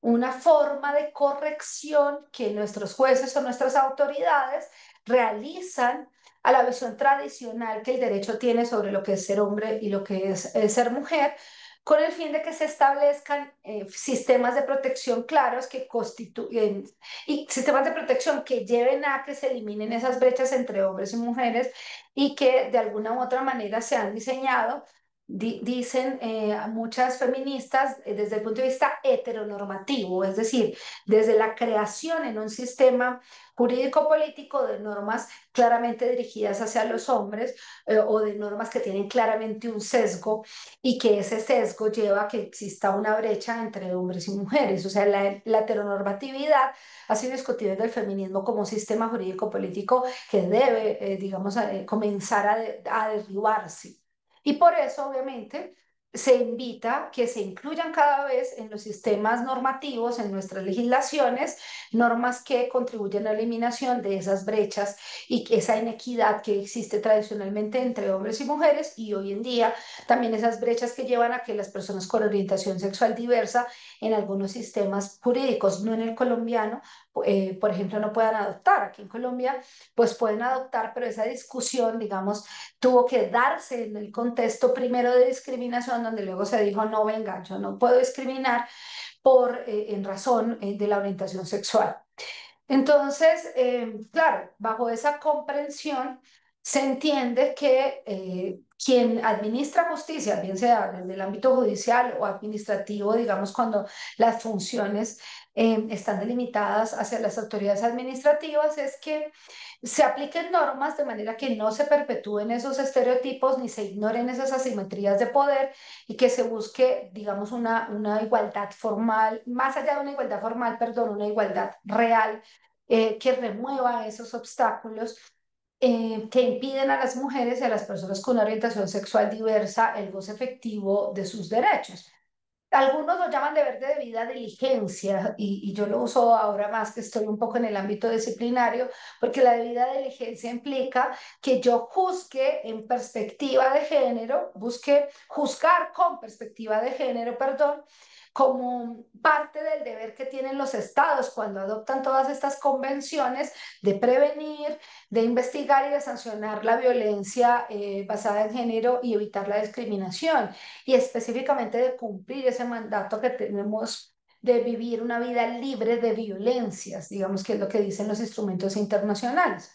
una forma de corrección que nuestros jueces o nuestras autoridades realizan a la visión tradicional que el derecho tiene sobre lo que es ser hombre y lo que es ser mujer, con el fin de que se establezcan sistemas de protección claros que constituyen y sistemas de protección que lleven a que se eliminen esas brechas entre hombres y mujeres y que de alguna u otra manera se han diseñado dicen muchas feministas desde el punto de vista heteronormativo, es decir, desde la creación en un sistema jurídico-político de normas claramente dirigidas hacia los hombres o de normas que tienen claramente un sesgo y que ese sesgo lleva a que exista una brecha entre hombres y mujeres. O sea, la heteronormatividad ha sido discutida desde el feminismo como un sistema jurídico-político que debe, digamos, comenzar a derribarse. Y por eso, obviamente, se invita que se incluyan cada vez en los sistemas normativos, en nuestras legislaciones, normas que contribuyen a la eliminación de esas brechas y esa inequidad que existe tradicionalmente entre hombres y mujeres y hoy en día también esas brechas que llevan a que las personas con orientación sexual diversa en algunos sistemas jurídicos, no en el colombiano, por ejemplo, no puedan adoptar. Aquí en Colombia, pues pueden adoptar, pero esa discusión, digamos, tuvo que darse en el contexto primero de discriminación, donde luego se dijo, no, venga, yo no puedo discriminar en razón de la orientación sexual. Entonces, claro, bajo esa comprensión se entiende que quien administra justicia, bien sea desde el ámbito judicial o administrativo, digamos, cuando las funciones están delimitadas hacia las autoridades administrativas, es que se apliquen normas de manera que no se perpetúen esos estereotipos ni se ignoren esas asimetrías de poder y que se busque, digamos, una igualdad formal, más allá de una igualdad formal, perdón, una igualdad real que remueva esos obstáculos que impiden a las mujeres y a las personas con una orientación sexual diversa el goce efectivo de sus derechos. Algunos lo llaman deber de debida diligencia y yo lo uso ahora más que estoy un poco en el ámbito disciplinario, porque la debida diligencia implica que yo juzgue en perspectiva de género, busque juzgar con perspectiva de género, perdón, como parte del deber que tienen los estados cuando adoptan todas estas convenciones de prevenir, de investigar y de sancionar la violencia basada en género y evitar la discriminación y específicamente de cumplir ese mandato que tenemos de vivir una vida libre de violencias, digamos que es lo que dicen los instrumentos internacionales.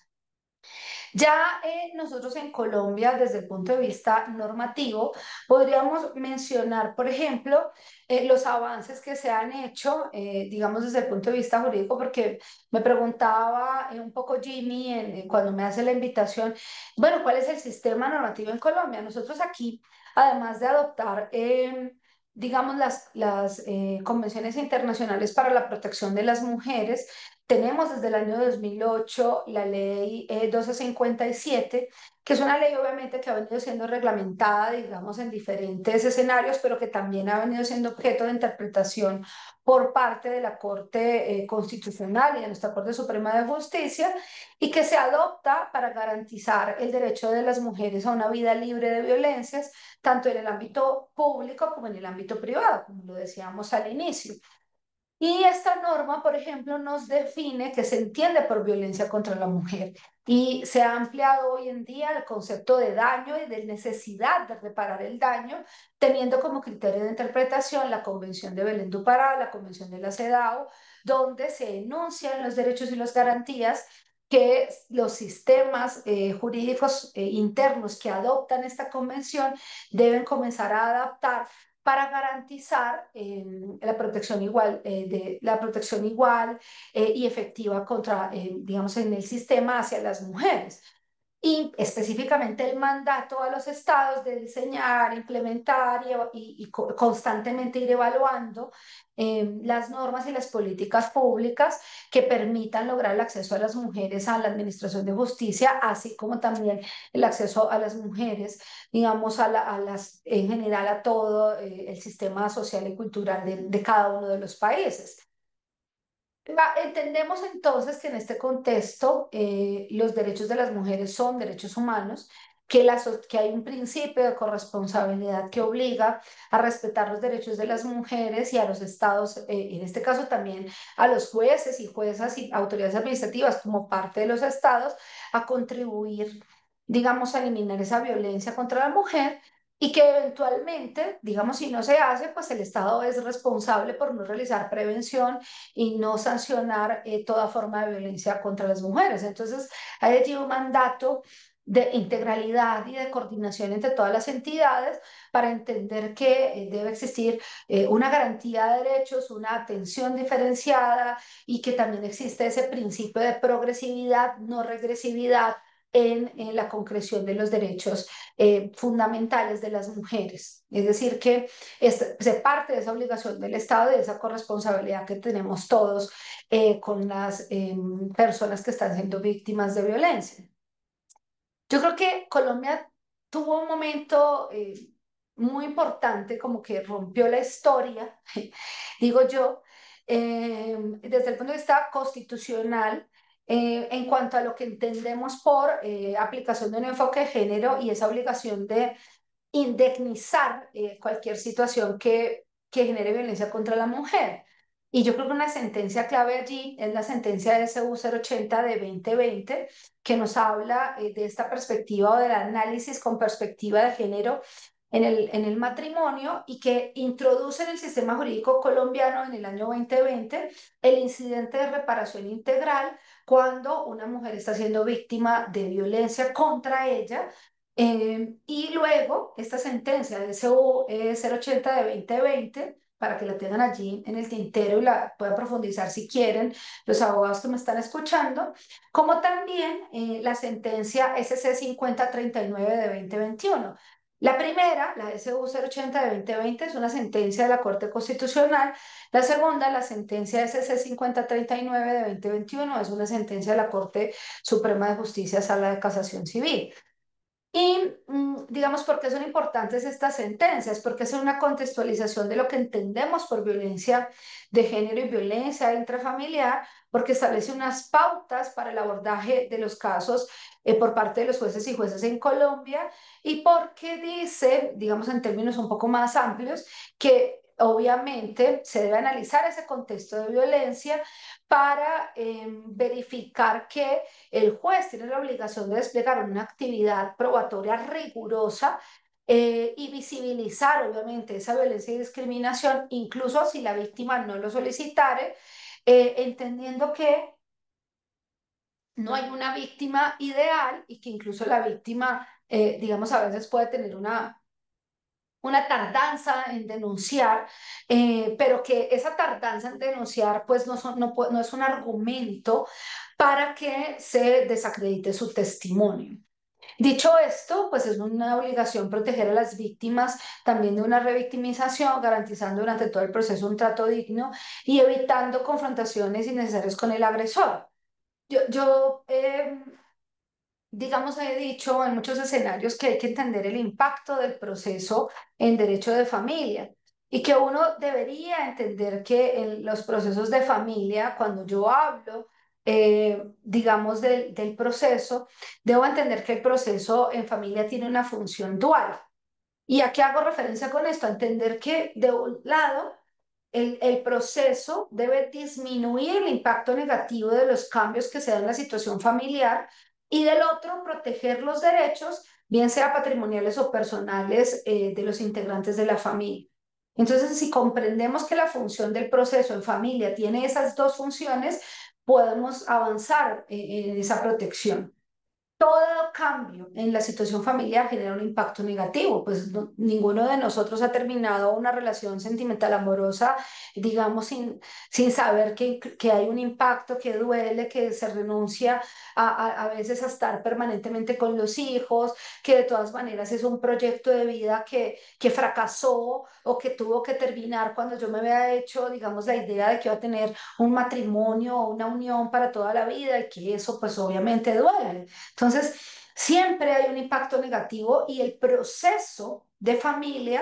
Ya nosotros en Colombia, desde el punto de vista normativo, podríamos mencionar, por ejemplo, los avances que se han hecho, digamos, desde el punto de vista jurídico, porque me preguntaba un poco Jimmy cuando me hace la invitación, bueno, ¿cuál es el sistema normativo en Colombia? Nosotros aquí, además de adoptar digamos, las convenciones internacionales para la protección de las mujeres, tenemos desde el año 2008 la ley 1257, que es una ley obviamente que ha venido siendo reglamentada, digamos, en diferentes escenarios, pero que también ha venido siendo objeto de interpretación por parte de la Corte Constitucional y de nuestra Corte Suprema de Justicia, y que se adopta para garantizar el derecho de las mujeres a una vida libre de violencias, tanto en el ámbito público como en el ámbito privado, como lo decíamos al inicio. Y esta norma, por ejemplo, nos define que se entiende por violencia contra la mujer y se ha ampliado hoy en día el concepto de daño y de necesidad de reparar el daño, teniendo como criterio de interpretación la Convención de Belén do Pará, la Convención de la CEDAW, donde se enuncian los derechos y las garantías que los sistemas jurídicos internos que adoptan esta convención deben comenzar a adaptar para garantizar la protección igual, la protección igual y efectiva contra, digamos, en el sistema hacia las mujeres y específicamente el mandato a los estados de diseñar, implementar y constantemente ir evaluando las normas y las políticas públicas que permitan lograr el acceso a las mujeres a la administración de justicia, así como también el acceso a las mujeres, digamos, a las, en general a todo el sistema social y cultural de cada uno de los países. Entendemos entonces que en este contexto los derechos de las mujeres son derechos humanos, que hay un principio de corresponsabilidad que obliga a respetar los derechos de las mujeres y a los estados, en este caso también a los jueces y juezas y autoridades administrativas como parte de los estados, a contribuir, digamos, a eliminar esa violencia contra la mujer y que eventualmente, digamos, si no se hace, pues el Estado es responsable por no realizar prevención y no sancionar toda forma de violencia contra las mujeres. Entonces, hay allí un mandato de integralidad y de coordinación entre todas las entidades para entender que debe existir una garantía de derechos, una atención diferenciada y que también existe ese principio de progresividad, no regresividad en la concreción de los derechos fundamentales de las mujeres. Es decir, que se parte de esa obligación del Estado, de esa corresponsabilidad que tenemos todos con las personas que están siendo víctimas de violencia. Yo creo que Colombia tuvo un momento muy importante, como que rompió la historia, digo yo, desde el punto de vista constitucional, en cuanto a lo que entendemos por aplicación de un enfoque de género y esa obligación de indemnizar cualquier situación que genere violencia contra la mujer. Y yo creo que una sentencia clave allí es la sentencia de SU 080 de 2020, que nos habla de esta perspectiva o del análisis con perspectiva de género en el matrimonio y que introduce en el sistema jurídico colombiano en el año 2020 el incidente de reparación integral cuando una mujer está siendo víctima de violencia contra ella y luego, esta sentencia de SU 080 de 2020, para que la tengan allí en el tintero y la puedan profundizar si quieren, los abogados que me están escuchando, como también la sentencia SC 5039 de 2021. La primera, la SU 080 de 2020, es una sentencia de la Corte Constitucional. La segunda, la sentencia SC 5039 de 2021, es una sentencia de la Corte Suprema de Justicia, Sala de Casación Civil. Y digamos, ¿por qué son importantes estas sentencias? Porque es una contextualización de lo que entendemos por violencia de género y violencia intrafamiliar, porque establece unas pautas para el abordaje de los casos por parte de los jueces y jueces en Colombia, y porque dice, digamos en términos un poco más amplios, que obviamente se debe analizar ese contexto de violencia para verificar que el juez tiene la obligación de desplegar una actividad probatoria rigurosa y visibilizar, obviamente, esa violencia y discriminación, incluso si la víctima no lo solicitare, entendiendo que no hay una víctima ideal y que incluso la víctima, digamos, a veces puede tener una tardanza en denunciar, pero que esa tardanza en denunciar pues no es un argumento para que se desacredite su testimonio. Dicho esto, pues es una obligación proteger a las víctimas también de una revictimización, garantizando durante todo el proceso un trato digno y evitando confrontaciones innecesarias con el agresor. Yo digamos, he dicho en muchos escenarios que hay que entender el impacto del proceso en derecho de familia y que uno debería entender que en los procesos de familia, cuando yo hablo, digamos, del proceso, debo entender que el proceso en familia tiene una función dual. ¿Y a qué hago referencia con esto? A entender que de un lado el proceso debe disminuir el impacto negativo de los cambios que se dan en la situación familiar y del otro proteger los derechos, bien sea patrimoniales o personales, de los integrantes de la familia. Entonces, si comprendemos que la función del proceso en familia tiene esas dos funciones, podemos avanzar en esa protección. Todo cambio en la situación familiar genera un impacto negativo, pues ninguno de nosotros ha terminado una relación sentimental amorosa, digamos, sin saber que hay un impacto, que duele, que se renuncia a veces a estar permanentemente con los hijos, que de todas maneras es un proyecto de vida que fracasó o que tuvo que terminar cuando yo me había hecho, digamos, la idea de que iba a tener un matrimonio o una unión para toda la vida y que eso pues obviamente duele. Entonces, siempre hay un impacto negativo y el proceso de familia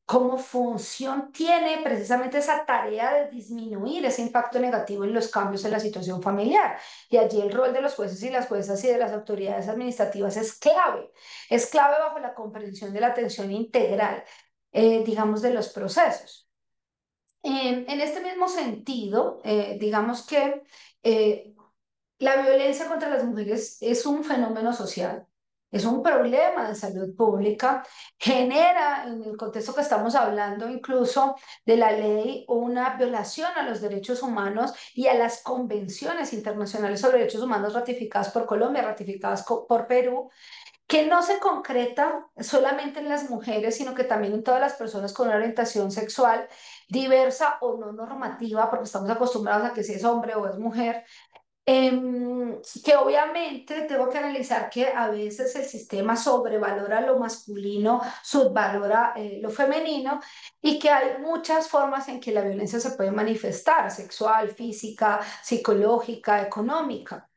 como función tiene precisamente esa tarea de disminuir ese impacto negativo en los cambios en la situación familiar. Y allí el rol de los jueces y las juezas y de las autoridades administrativas es clave bajo la comprensión de la atención integral, digamos, de los procesos. En este mismo sentido, digamos que eh, la violencia contra las mujeres es un fenómeno social, es un problema de salud pública, genera en el contexto que estamos hablando incluso de la ley una violación a los derechos humanos y a las convenciones internacionales sobre derechos humanos ratificadas por Colombia, ratificadas por Perú, que no se concreta solamente en las mujeres, sino que también en todas las personas con una orientación sexual diversa o no normativa, porque estamos acostumbrados a que si es hombre o es mujer, que obviamente tengo que analizar que a veces el sistema sobrevalora lo masculino, subvalora lo femenino y que hay muchas formas en que la violencia se puede manifestar, sexual, física, psicológica, económica.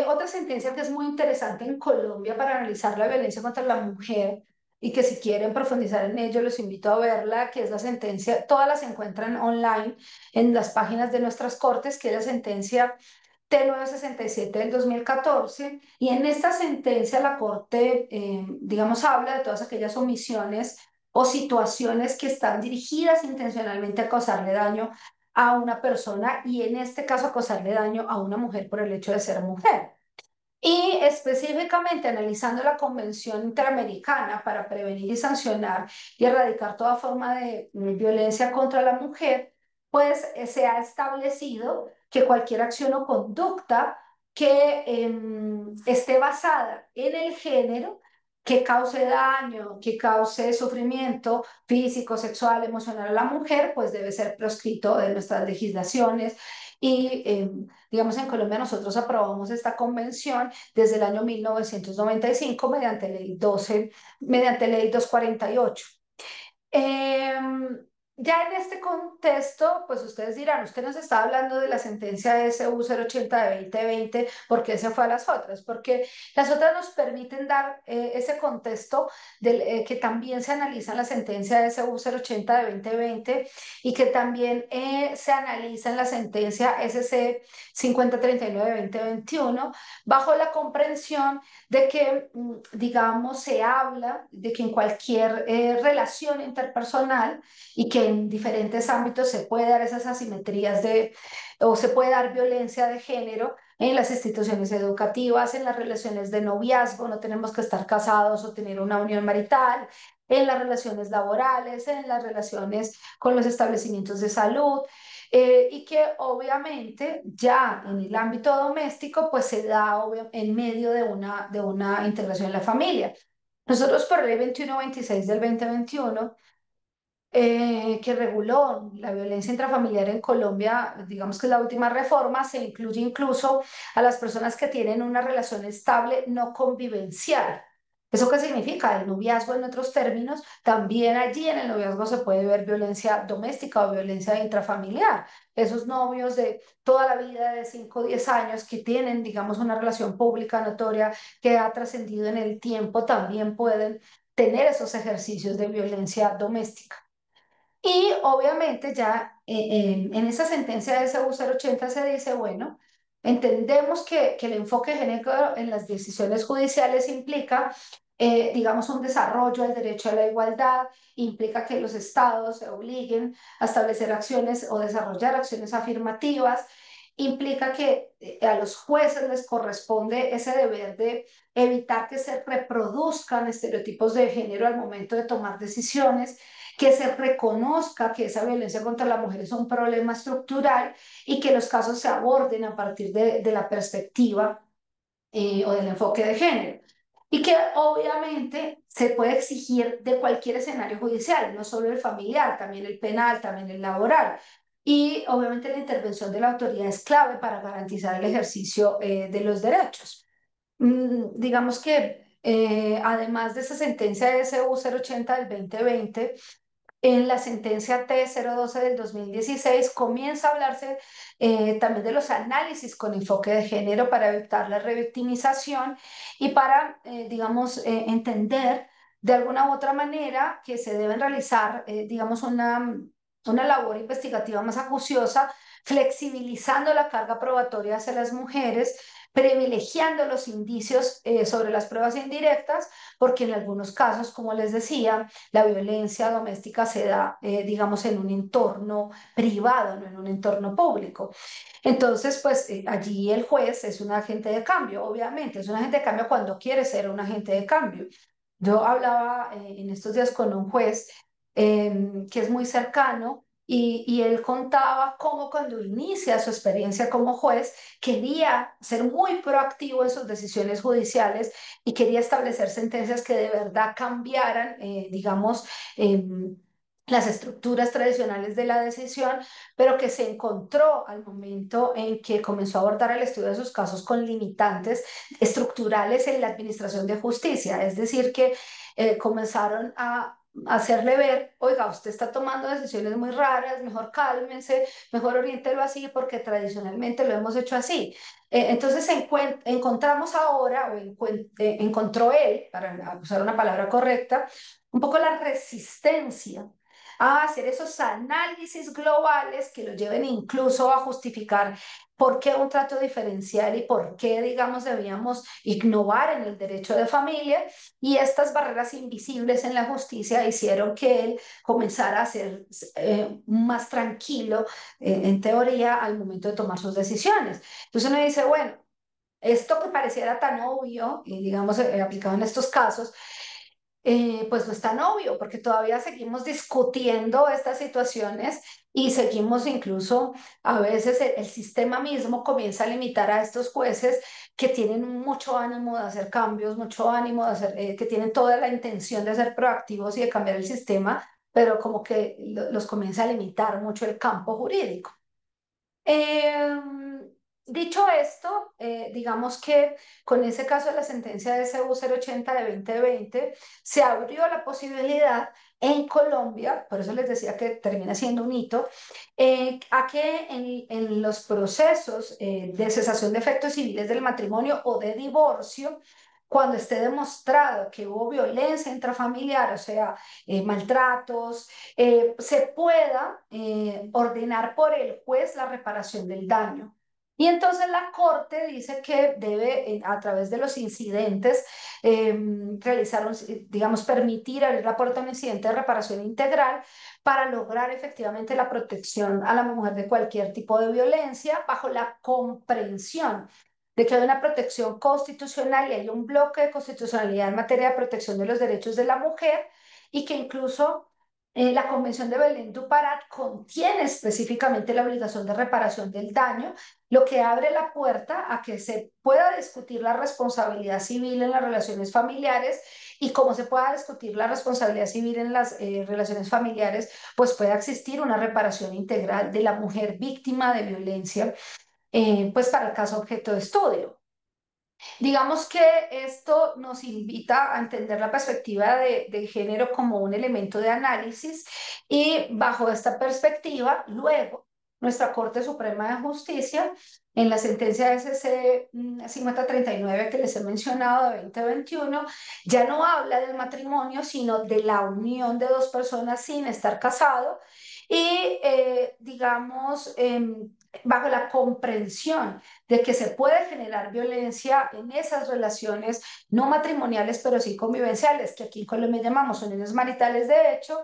Otra sentencia que es muy interesante en Colombia para analizar la violencia contra la mujer y que si quieren profundizar en ello los invito a verla, que es la sentencia, todas las encuentran online en las páginas de nuestras cortes, que es la sentencia T967 del 2014, y en esta sentencia la Corte, digamos, habla de todas aquellas omisiones o situaciones que están dirigidas intencionalmente a causarle daño a una persona y en este caso a causarle daño a una mujer por el hecho de ser mujer. Y específicamente analizando la Convención Interamericana para prevenir y sancionar y erradicar toda forma de violencia contra la mujer, pues se ha establecido que cualquier acción o conducta que esté basada en el género, que cause daño, que cause sufrimiento físico, sexual, emocional a la mujer, pues debe ser proscrito de nuestras legislaciones. Y digamos, en Colombia nosotros aprobamos esta convención desde el año 1995 mediante ley 12, mediante ley 248. Ya en este contexto, pues ustedes dirán, usted nos está hablando de la sentencia SU 080 de 2020, ¿por qué se fue a las otras? Porque las otras nos permiten dar ese contexto que también se analiza en la sentencia SU 080 de 2020 y que también se analiza en la sentencia SC 5039 de 2021, bajo la comprensión de que, digamos, se habla de que en cualquier relación interpersonal, y que en diferentes ámbitos se puede dar esas asimetrías o se puede dar violencia de género en las instituciones educativas, en las relaciones de noviazgo, no tenemos que estar casados o tener una unión marital, en las relaciones laborales, en las relaciones con los establecimientos de salud. Y que obviamente ya en el ámbito doméstico pues se da en medio de una integración en la familia. Nosotros por ley 2126 del 2021 que reguló la violencia intrafamiliar en Colombia, digamos que es la última reforma, se incluye incluso a las personas que tienen una relación estable no convivencial. ¿Eso qué significa? El noviazgo, en otros términos, también allí en el noviazgo se puede ver violencia doméstica o violencia intrafamiliar. Esos novios de toda la vida, de 5 o 10 años, que tienen, digamos, una relación pública notoria que ha trascendido en el tiempo, también pueden tener esos ejercicios de violencia doméstica. Y obviamente ya en esa sentencia de SU 080 se dice, bueno, entendemos que el enfoque de género en las decisiones judiciales implica, digamos, un desarrollo del derecho a la igualdad, implica que los estados se obliguen a establecer acciones o desarrollar acciones afirmativas, implica que a los jueces les corresponde ese deber de evitar que se reproduzcan estereotipos de género al momento de tomar decisiones, que se reconozca que esa violencia contra la mujer es un problema estructural y que los casos se aborden a partir de la perspectiva o del enfoque de género. Y que obviamente se puede exigir de cualquier escenario judicial, no solo el familiar, también el penal, también el laboral. Y obviamente la intervención de la autoridad es clave para garantizar el ejercicio de los derechos. Digamos que además de esa sentencia de SU 080 del 2020, en la sentencia T012 del 2016 comienza a hablarse también de los análisis con enfoque de género para evitar la revictimización y para, digamos, entender de alguna u otra manera que se deben realizar, digamos, una labor investigativa más acuciosa, flexibilizando la carga probatoria hacia las mujeres, privilegiando los indicios sobre las pruebas indirectas, porque en algunos casos, como les decía, la violencia doméstica se da, digamos, en un entorno privado, no en un entorno público. Entonces, pues allí el juez es un agente de cambio, obviamente, es un agente de cambio cuando quiere ser un agente de cambio. Yo hablaba en estos días con un juez que es muy cercano y él contaba cómo cuando inicia su experiencia como juez quería ser muy proactivo en sus decisiones judiciales y quería establecer sentencias que de verdad cambiaran, digamos, las estructuras tradicionales de la decisión, pero que se encontró al momento en que comenzó a abordar el estudio de sus casos con limitantes estructurales en la administración de justicia, es decir, que comenzaron a hacerle ver, oiga, usted está tomando decisiones muy raras, mejor cálmense, mejor oriéntelo así porque tradicionalmente lo hemos hecho así. Entonces encontramos ahora, encontró él, para usar una palabra correcta, un poco la resistencia a hacer esos análisis globales que lo lleven incluso a justificar por qué un trato diferencial y por qué, digamos, debíamos innovar en el derecho de familia. Y estas barreras invisibles en la justicia hicieron que él comenzara a ser más tranquilo, en teoría, al momento de tomar sus decisiones. Entonces uno dice, bueno, esto que pareciera tan obvio, y digamos, aplicado en estos casos, pues no es tan obvio, porque todavía seguimos discutiendo estas situaciones y seguimos incluso, a veces el sistema mismo comienza a limitar a estos jueces que tienen mucho ánimo de hacer cambios, mucho ánimo de hacer, que tienen toda la intención de ser proactivos y de cambiar el sistema, pero como que los comienza a limitar mucho el campo jurídico. Eh, Dicho esto, digamos que con ese caso de la sentencia de SU 080 de 2020, se abrió la posibilidad en Colombia, por eso les decía que termina siendo un hito, a que en los procesos de cesación de efectos civiles del matrimonio o de divorcio, cuando esté demostrado que hubo violencia intrafamiliar, o sea, maltratos, se pueda ordenar por el juez la reparación del daño. Y entonces la Corte dice que debe, a través de los incidentes, realizar, digamos, permitir abrir la puerta a un incidente de reparación integral para lograr efectivamente la protección a la mujer de cualquier tipo de violencia bajo la comprensión de que hay una protección constitucional y hay un bloque de constitucionalidad en materia de protección de los derechos de la mujer y que incluso la Convención de Belén du Pará contiene específicamente la obligación de reparación del daño, lo que abre la puerta a que se pueda discutir la responsabilidad civil en las relaciones familiares y como se pueda discutir la responsabilidad civil en las relaciones familiares, pues pueda existir una reparación integral de la mujer víctima de violencia, pues para el caso objeto de estudio. Digamos que esto nos invita a entender la perspectiva de género como un elemento de análisis y bajo esta perspectiva, luego, nuestra Corte Suprema de Justicia, en la sentencia SC 5039 que les he mencionado de 2021, ya no habla del matrimonio, sino de la unión de dos personas sin estar casado y, digamos, bajo la comprensión de que se puede generar violencia en esas relaciones no matrimoniales, pero sí convivenciales, que aquí en Colombia llamamos uniones maritales de hecho,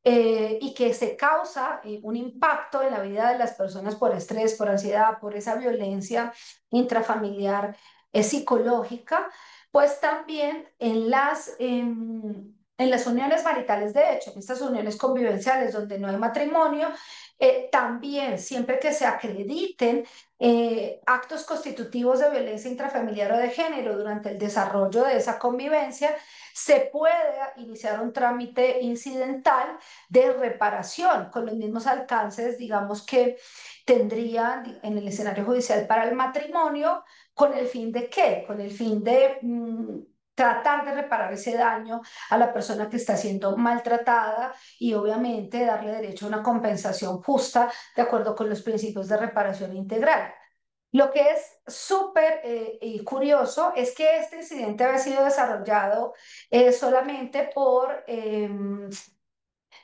y que se causa un impacto en la vida de las personas por estrés, por ansiedad, por esa violencia intrafamiliar psicológica, pues también en las uniones maritales de hecho, en estas uniones convivenciales donde no hay matrimonio, también siempre que se acrediten actos constitutivos de violencia intrafamiliar o de género durante el desarrollo de esa convivencia, se puede iniciar un trámite incidental de reparación con los mismos alcances, digamos, que tendría en el escenario judicial para el matrimonio, con el fin de qué? Con el fin de tratar de reparar ese daño a la persona que está siendo maltratada y obviamente darle derecho a una compensación justa de acuerdo con los principios de reparación integral. Lo que es súper y curioso es que este incidente había sido desarrollado solamente por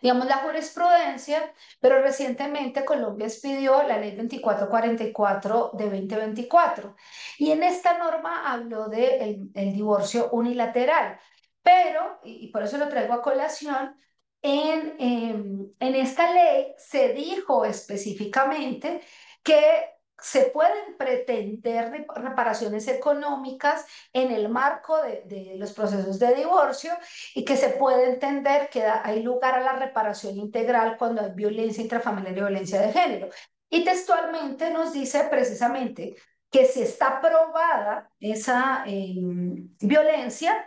digamos, la jurisprudencia, pero recientemente Colombia expidió la ley 2444 de 2024 y en esta norma habló de el divorcio unilateral, pero, y por eso lo traigo a colación, en esta ley se dijo específicamente que se pueden pretender reparaciones económicas en el marco de los procesos de divorcio y que se puede entender que hay lugar a la reparación integral cuando hay violencia intrafamiliar y violencia de género. Y textualmente nos dice precisamente que si está probada esa violencia,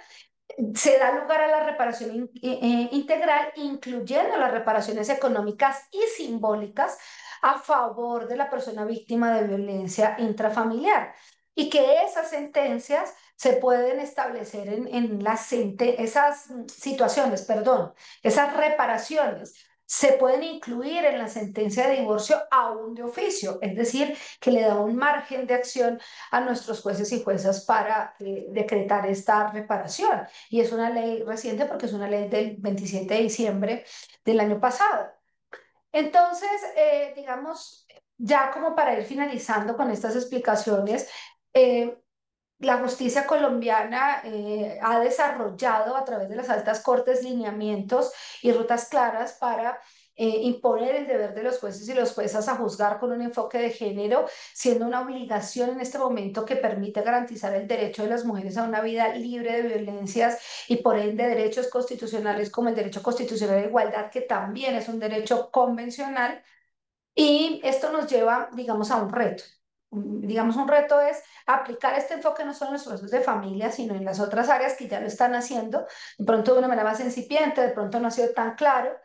se da lugar a la reparación integral, incluyendo las reparaciones económicas y simbólicas a favor de la persona víctima de violencia intrafamiliar. Y que esas sentencias se pueden establecer esas situaciones, perdón, esas reparaciones se pueden incluir en la sentencia de divorcio aún de oficio, es decir, que le da un margen de acción a nuestros jueces y juezas para decretar esta reparación. Y es una ley reciente porque es una ley del 27 de diciembre del año pasado. Entonces, digamos, ya como para ir finalizando con estas explicaciones, eh, la justicia colombiana ha desarrollado a través de las altas cortes lineamientos y rutas claras para imponer el deber de los jueces y los juezas a juzgar con un enfoque de género, siendo una obligación en este momento que permite garantizar el derecho de las mujeres a una vida libre de violencias y por ende derechos constitucionales como el derecho constitucional de igualdad, que también es un derecho convencional. Y esto nos lleva, digamos, a un reto. Digamos, un reto es aplicar este enfoque no solo en los procesos de familia, sino en las otras áreas que ya lo están haciendo, de pronto de una manera más incipiente, de pronto no ha sido tan claro.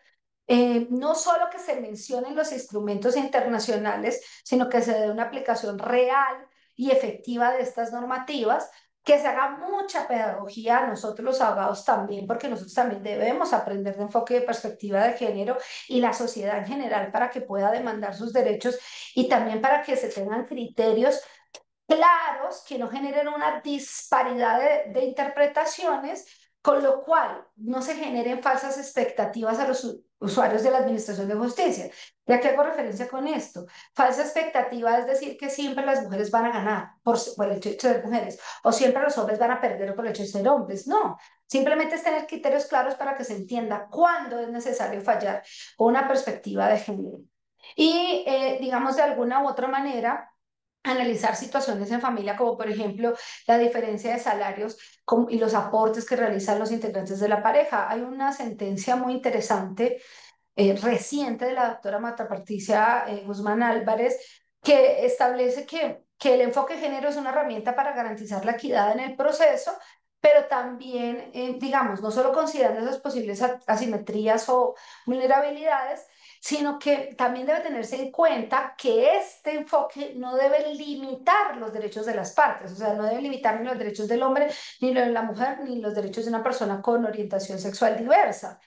No solo que se mencionen los instrumentos internacionales, sino que se dé una aplicación real y efectiva de estas normativas, que se haga mucha pedagogía a nosotros los abogados también, porque nosotros también debemos aprender de enfoque de perspectiva de género y la sociedad en general para que pueda demandar sus derechos y también para que se tengan criterios claros que no generen una disparidad de interpretaciones, con lo cual no se generen falsas expectativas a los usuarios de la Administración de Justicia. ¿Ya que hago referencia con esto? Falsa expectativa es decir que siempre las mujeres van a ganar por el hecho de ser mujeres, o siempre los hombres van a perder por el hecho de ser hombres. No, simplemente es tener criterios claros para que se entienda cuándo es necesario fallar con una perspectiva de género. Y digamos de alguna u otra manera, analizar situaciones en familia, como por ejemplo la diferencia de salarios y los aportes que realizan los integrantes de la pareja. Hay una sentencia muy interesante reciente de la doctora Marta Patricia Guzmán Álvarez que establece que el enfoque de género es una herramienta para garantizar la equidad en el proceso, pero también, digamos, no solo considerando esas posibles asimetrías o vulnerabilidades, sino que también debe tenerse en cuenta que este enfoque no debe limitar los derechos de las partes, o sea, no debe limitar ni los derechos del hombre, ni los de la mujer, ni los derechos de una persona con orientación sexual diversa.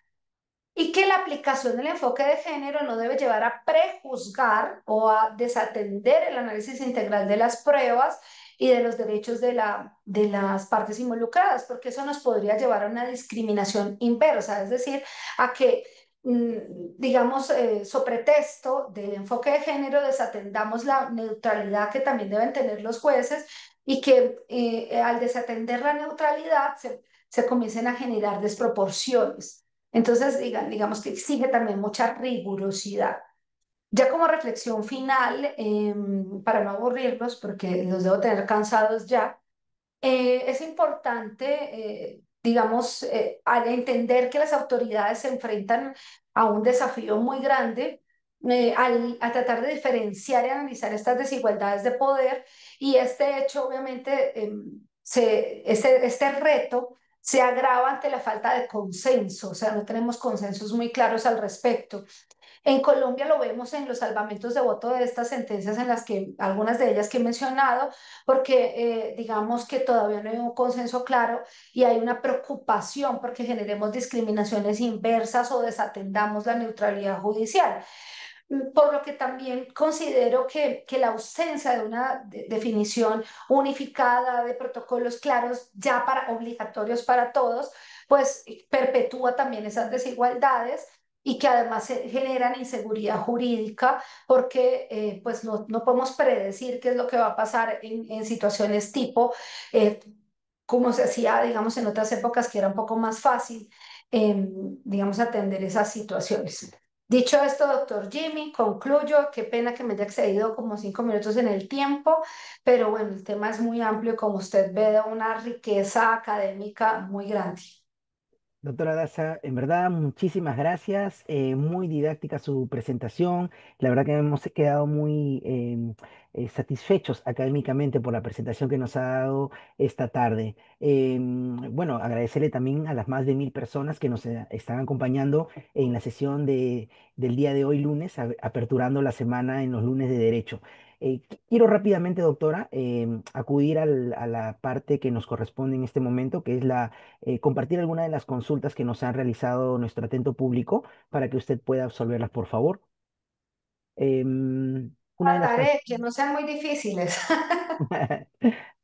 Y que la aplicación del enfoque de género no debe llevar a prejuzgar o a desatender el análisis integral de las pruebas y de los derechos de las partes involucradas, porque eso nos podría llevar a una discriminación inversa, es decir, a que, digamos, so pretexto del enfoque de género desatendamos la neutralidad que también deben tener los jueces y que al desatender la neutralidad se comiencen a generar desproporciones. Entonces, digamos que exige también mucha rigurosidad. Ya como reflexión final, para no aburrirlos, porque los debo tener cansados ya, es importante, digamos, al entender que las autoridades se enfrentan a un desafío muy grande, a tratar de diferenciar y analizar estas desigualdades de poder y este hecho, obviamente, este reto se agrava ante la falta de consenso, o sea, no tenemos consensos muy claros al respecto. En Colombia lo vemos en los salvamentos de voto de estas sentencias en las que, algunas de ellas que he mencionado, porque digamos que todavía no hay un consenso claro y hay una preocupación porque generemos discriminaciones inversas o desatendamos la neutralidad judicial. Por lo que también considero que la ausencia de una definición unificada de protocolos claros ya para obligatorios para todos, pues perpetúa también esas desigualdades y que además se generan inseguridad jurídica porque pues no podemos predecir qué es lo que va a pasar en situaciones tipo, eh, como se hacía, digamos, en otras épocas que era un poco más fácil, digamos, atender esas situaciones. Dicho esto, doctor Jimmy, concluyo. Qué pena que me haya excedido como 5 minutos en el tiempo, pero bueno, el tema es muy amplio y como usted ve, de una riqueza académica muy grande. Doctora Daza, en verdad, muchísimas gracias. Muy didáctica su presentación. La verdad que hemos quedado muy satisfechos académicamente por la presentación que nos ha dado esta tarde. Bueno, agradecerle también a las más de 1000 personas que nos están acompañando en la sesión del día de hoy, lunes, aperturando la semana en los lunes de Derecho. Quiero rápidamente, doctora, acudir a la parte que nos corresponde en este momento, que es compartir alguna de las consultas que nos han realizado nuestro atento público para que usted pueda absolverlas, por favor. Una de las Trataré que no sean muy difíciles.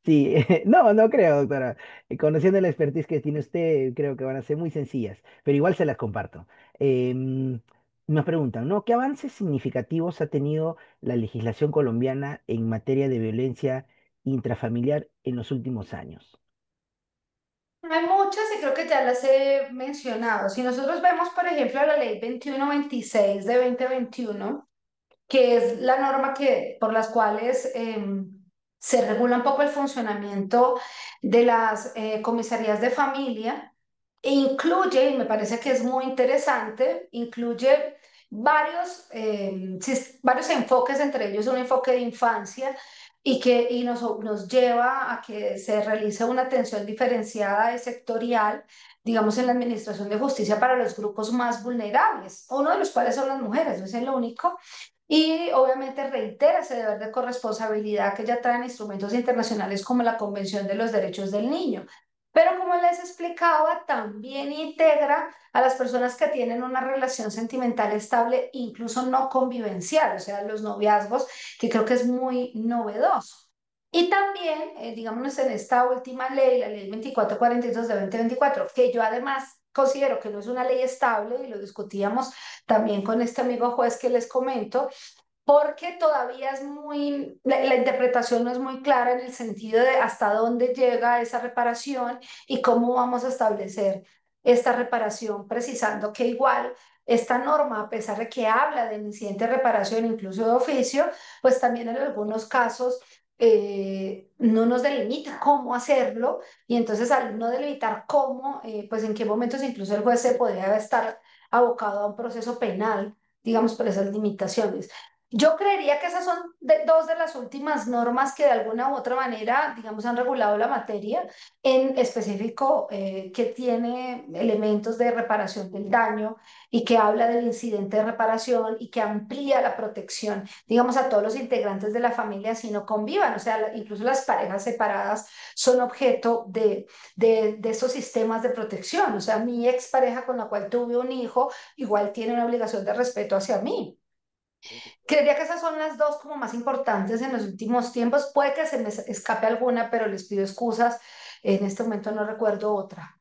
Sí, no, no creo, doctora. Conociendo la expertise que tiene usted, creo que van a ser muy sencillas, pero igual se las comparto. Nos preguntan, ¿no? ¿Qué avances significativos ha tenido la legislación colombiana en materia de violencia intrafamiliar en los últimos años? Hay muchas y creo que ya las he mencionado. Si nosotros vemos, por ejemplo, la ley 2126 de 2021, que es la norma por las cuales se regula un poco el funcionamiento de las comisarías de familia, e incluye, y me parece que es muy interesante, incluye varios enfoques, entre ellos un enfoque de infancia, y nos lleva a que se realice una atención diferenciada y sectorial, digamos, en la Administración de Justicia para los grupos más vulnerables, uno de los cuales son las mujeres, no es el único, y obviamente reitera ese deber de corresponsabilidad que ya traen instrumentos internacionales como la Convención de los Derechos del Niño. Pero como les explicaba, también integra a las personas que tienen una relación sentimental estable, incluso no convivencial, o sea, los noviazgos, que creo que es muy novedoso. Y también, digamos, en esta última ley, la ley 2442 de 2024, que yo además considero que no es una ley estable, y lo discutíamos también con este amigo juez que les comento, porque todavía es muy, la interpretación no es muy clara en el sentido de hasta dónde llega esa reparación y cómo vamos a establecer esta reparación, precisando que igual esta norma, a pesar de que habla de incidente de reparación, incluso de oficio, pues también en algunos casos no nos delimita cómo hacerlo, y entonces al no delimitar cómo, pues en qué momentos incluso el juez se podría estar abocado a un proceso penal, digamos, por esas limitaciones. Yo creería que esas son dos de las últimas normas que de alguna u otra manera, digamos, han regulado la materia, en específico que tiene elementos de reparación del daño y que habla del incidente de reparación y que amplía la protección, digamos, a todos los integrantes de la familia si no convivan. O sea, incluso las parejas separadas son objeto de estos sistemas de protección. O sea, mi expareja con la cual tuve un hijo igual tiene una obligación de respeto hacia mí. Creería que esas son las dos como más importantes en los últimos tiempos. Puede que se me escape alguna, pero les pido excusas. En este momento no recuerdo otra.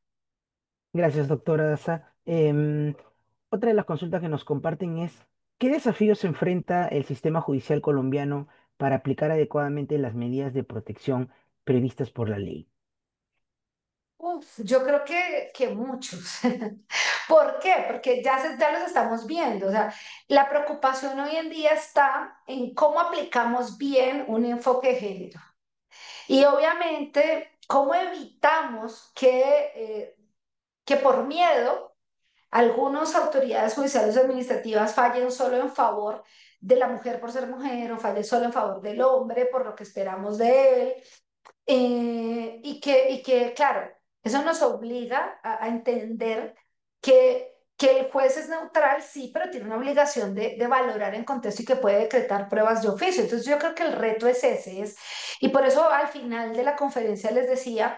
Gracias, doctora Daza. Otra de las consultas que nos comparten es, ¿qué desafíos se enfrenta el sistema judicial colombiano para aplicar adecuadamente las medidas de protección previstas por la ley? Uf, yo creo que muchos. ¿Por qué? Porque ya los estamos viendo. O sea, la preocupación hoy en día está en cómo aplicamos bien un enfoque de género. Y obviamente, cómo evitamos que por miedo algunas autoridades judiciales o administrativas fallen solo en favor de la mujer por ser mujer o fallen solo en favor del hombre por lo que esperamos de él. Claro, eso nos obliga a entender que el juez es neutral, sí, pero tiene una obligación de valorar en contexto y que puede decretar pruebas de oficio. Entonces yo creo que el reto es ese, y por eso al final de la conferencia les decía,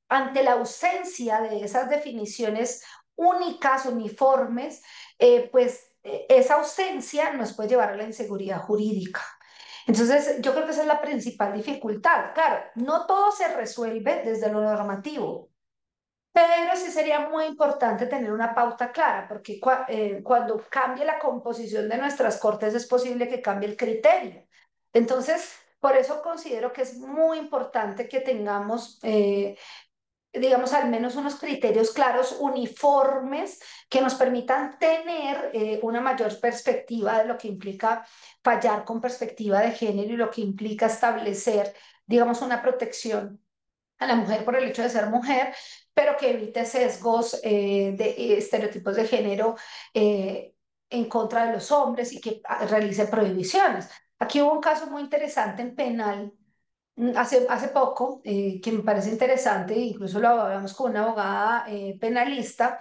ante la ausencia de esas definiciones únicas, uniformes, esa ausencia nos puede llevar a la inseguridad jurídica. Entonces, yo creo que esa es la principal dificultad. Claro, no todo se resuelve desde lo normativo, pero sí sería muy importante tener una pauta clara, porque cuando cambie la composición de nuestras cortes es posible que cambie el criterio. Entonces, por eso considero que es muy importante que tengamos digamos, al menos unos criterios claros, uniformes, que nos permitan tener una mayor perspectiva de lo que implica fallar con perspectiva de género y lo que implica establecer, digamos, una protección a la mujer por el hecho de ser mujer, pero que evite sesgos de estereotipos de género en contra de los hombres y que realice prohibiciones. Aquí hubo un caso muy interesante en penal hace poco, que me parece interesante, incluso lo hablamos con una abogada penalista,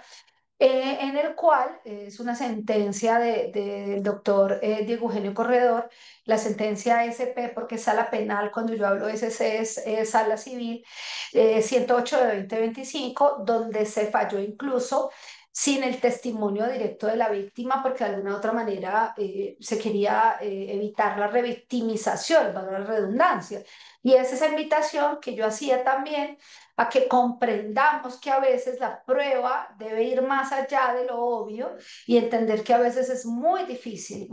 en el cual es una sentencia del doctor Diego Eugenio Corredor, la sentencia SP, porque es sala penal, cuando yo hablo de SC es sala civil, 108 de 2025, donde se falló incluso sin el testimonio directo de la víctima, porque de alguna u otra manera se quería evitar la revictimización, valga la redundancia. Y es esa invitación que yo hacía también a que comprendamos que a veces la prueba debe ir más allá de lo obvio y entender que a veces es muy difícil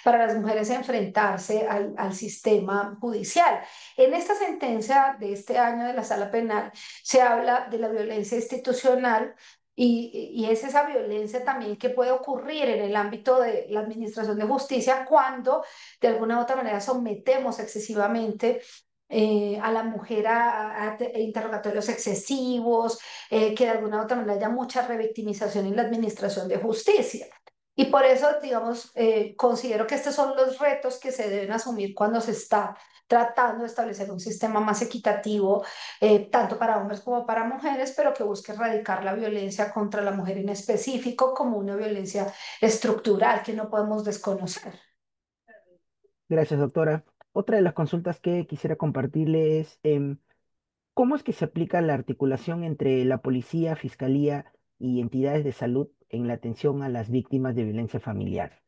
para las mujeres enfrentarse al sistema judicial. En esta sentencia de este año de la Sala Penal se habla de la violencia institucional. Y es esa violencia también que puede ocurrir en el ámbito de la administración de justicia cuando de alguna u otra manera sometemos excesivamente a la mujer a interrogatorios excesivos, que de alguna u otra manera haya mucha revictimización en la administración de justicia. Y por eso, digamos, considero que estos son los retos que se deben asumir cuando se está tratando de establecer un sistema más equitativo, tanto para hombres como para mujeres, pero que busque erradicar la violencia contra la mujer en específico como una violencia estructural que no podemos desconocer. Gracias, doctora. Otra de las consultas que quisiera compartirle es, ¿cómo es que se aplica la articulación entre la policía, fiscalía y entidades de salud en la atención a las víctimas de violencia familiar?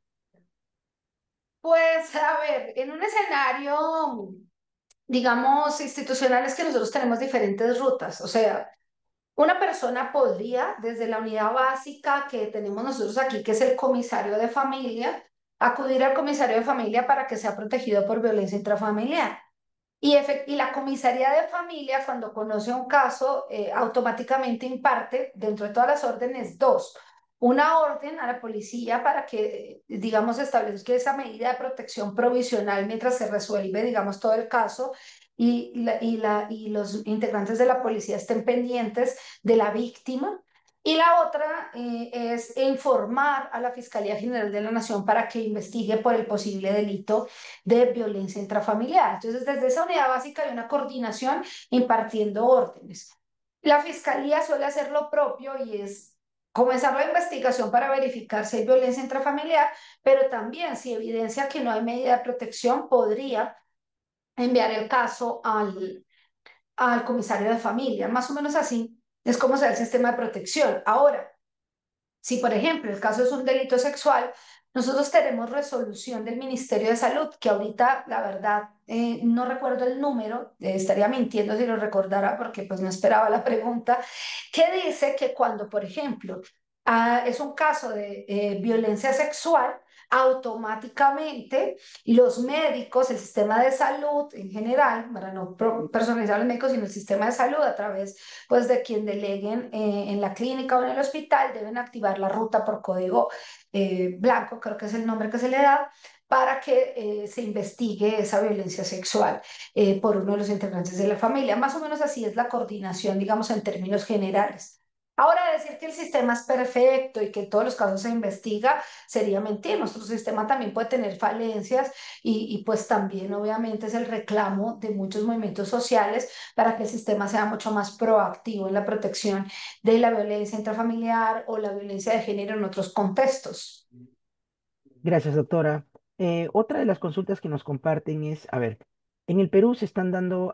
Pues a ver, en un escenario, digamos, institucional es que nosotros tenemos diferentes rutas. O sea, una persona podría, desde la unidad básica que tenemos nosotros aquí, que es el comisario de familia, acudir al comisario de familia para que sea protegido por violencia intrafamiliar. Y la comisaría de familia, cuando conoce un caso, automáticamente imparte, dentro de todas las órdenes, dos. Una orden a la policía para que, digamos, establezca esa medida de protección provisional mientras se resuelve, digamos, todo el caso y los integrantes de la policía estén pendientes de la víctima. Y la otra es informar a la Fiscalía General de la Nación para que investigue por el posible delito de violencia intrafamiliar. Entonces, desde esa unidad básica hay una coordinación impartiendo órdenes. La fiscalía suele hacer lo propio y es comenzar la investigación para verificar si hay violencia intrafamiliar, pero también si evidencia que no hay medida de protección, podría enviar el caso al comisario de familia. Más o menos así es como se da el sistema de protección. Ahora, si, por ejemplo, el caso es un delito sexual, nosotros tenemos resolución del Ministerio de Salud, que ahorita, la verdad, no recuerdo el número, estaría mintiendo si lo recordara porque pues no esperaba la pregunta, que dice que cuando, por ejemplo, es un caso de violencia sexual, automáticamente los médicos, el sistema de salud en general, para no personalizar a los médicos, sino el sistema de salud a través pues de quien deleguen en la clínica o en el hospital, deben activar la ruta por código blanco, creo que es el nombre que se le da, para que se investigue esa violencia sexual por uno de los integrantes de la familia. Más o menos así es la coordinación, digamos, en términos generales. Ahora, decir que el sistema es perfecto y que todos los casos se investiga sería mentir. Nuestro sistema también puede tener falencias y pues también obviamente es el reclamo de muchos movimientos sociales para que el sistema sea mucho más proactivo en la protección de la violencia intrafamiliar o la violencia de género en otros contextos. Gracias, doctora. Otra de las consultas que nos comparten es, a ver, en el Perú se están dando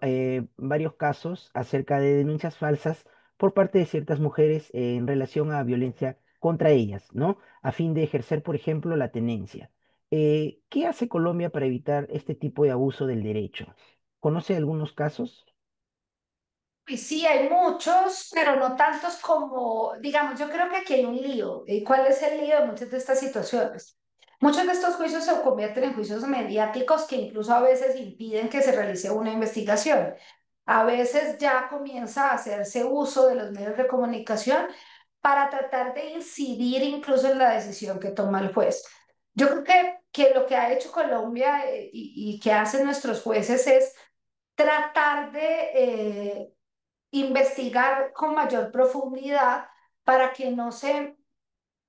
varios casos acerca de denuncias falsas por parte de ciertas mujeres en relación a violencia contra ellas, ¿no? A fin de ejercer, por ejemplo, la tenencia. ¿Qué hace Colombia para evitar este tipo de abuso del derecho? ¿Conoce algunos casos? Y sí, hay muchos, pero no tantos como, digamos, yo creo que aquí hay un lío. ¿Y cuál es el lío de muchas de estas situaciones? Muchos de estos juicios se convierten en juicios mediáticos que incluso a veces impiden que se realice una investigación. A veces ya comienza a hacerse uso de los medios de comunicación para tratar de incidir incluso en la decisión que toma el juez. Yo creo que lo que ha hecho Colombia y que hacen nuestros jueces es tratar de investigar con mayor profundidad para que no se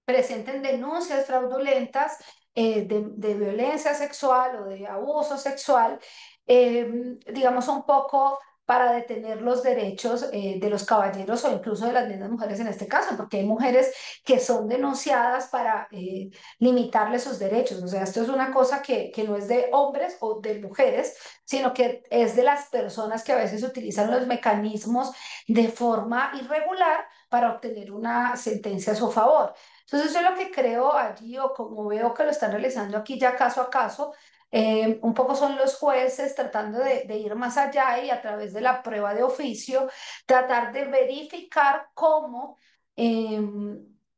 presenten denuncias fraudulentas de violencia sexual o de abuso sexual, digamos un poco para detener los derechos de los caballeros o incluso de las mismas mujeres en este caso, porque hay mujeres que son denunciadas para limitarles sus derechos. O sea, esto es una cosa que no es de hombres o de mujeres, sino que es de las personas que a veces utilizan los mecanismos de forma irregular para obtener una sentencia a su favor. Entonces yo lo que creo allí o como veo que lo están realizando aquí ya caso a caso, un poco son los jueces tratando de ir más allá y a través de la prueba de oficio tratar de verificar cómo eh,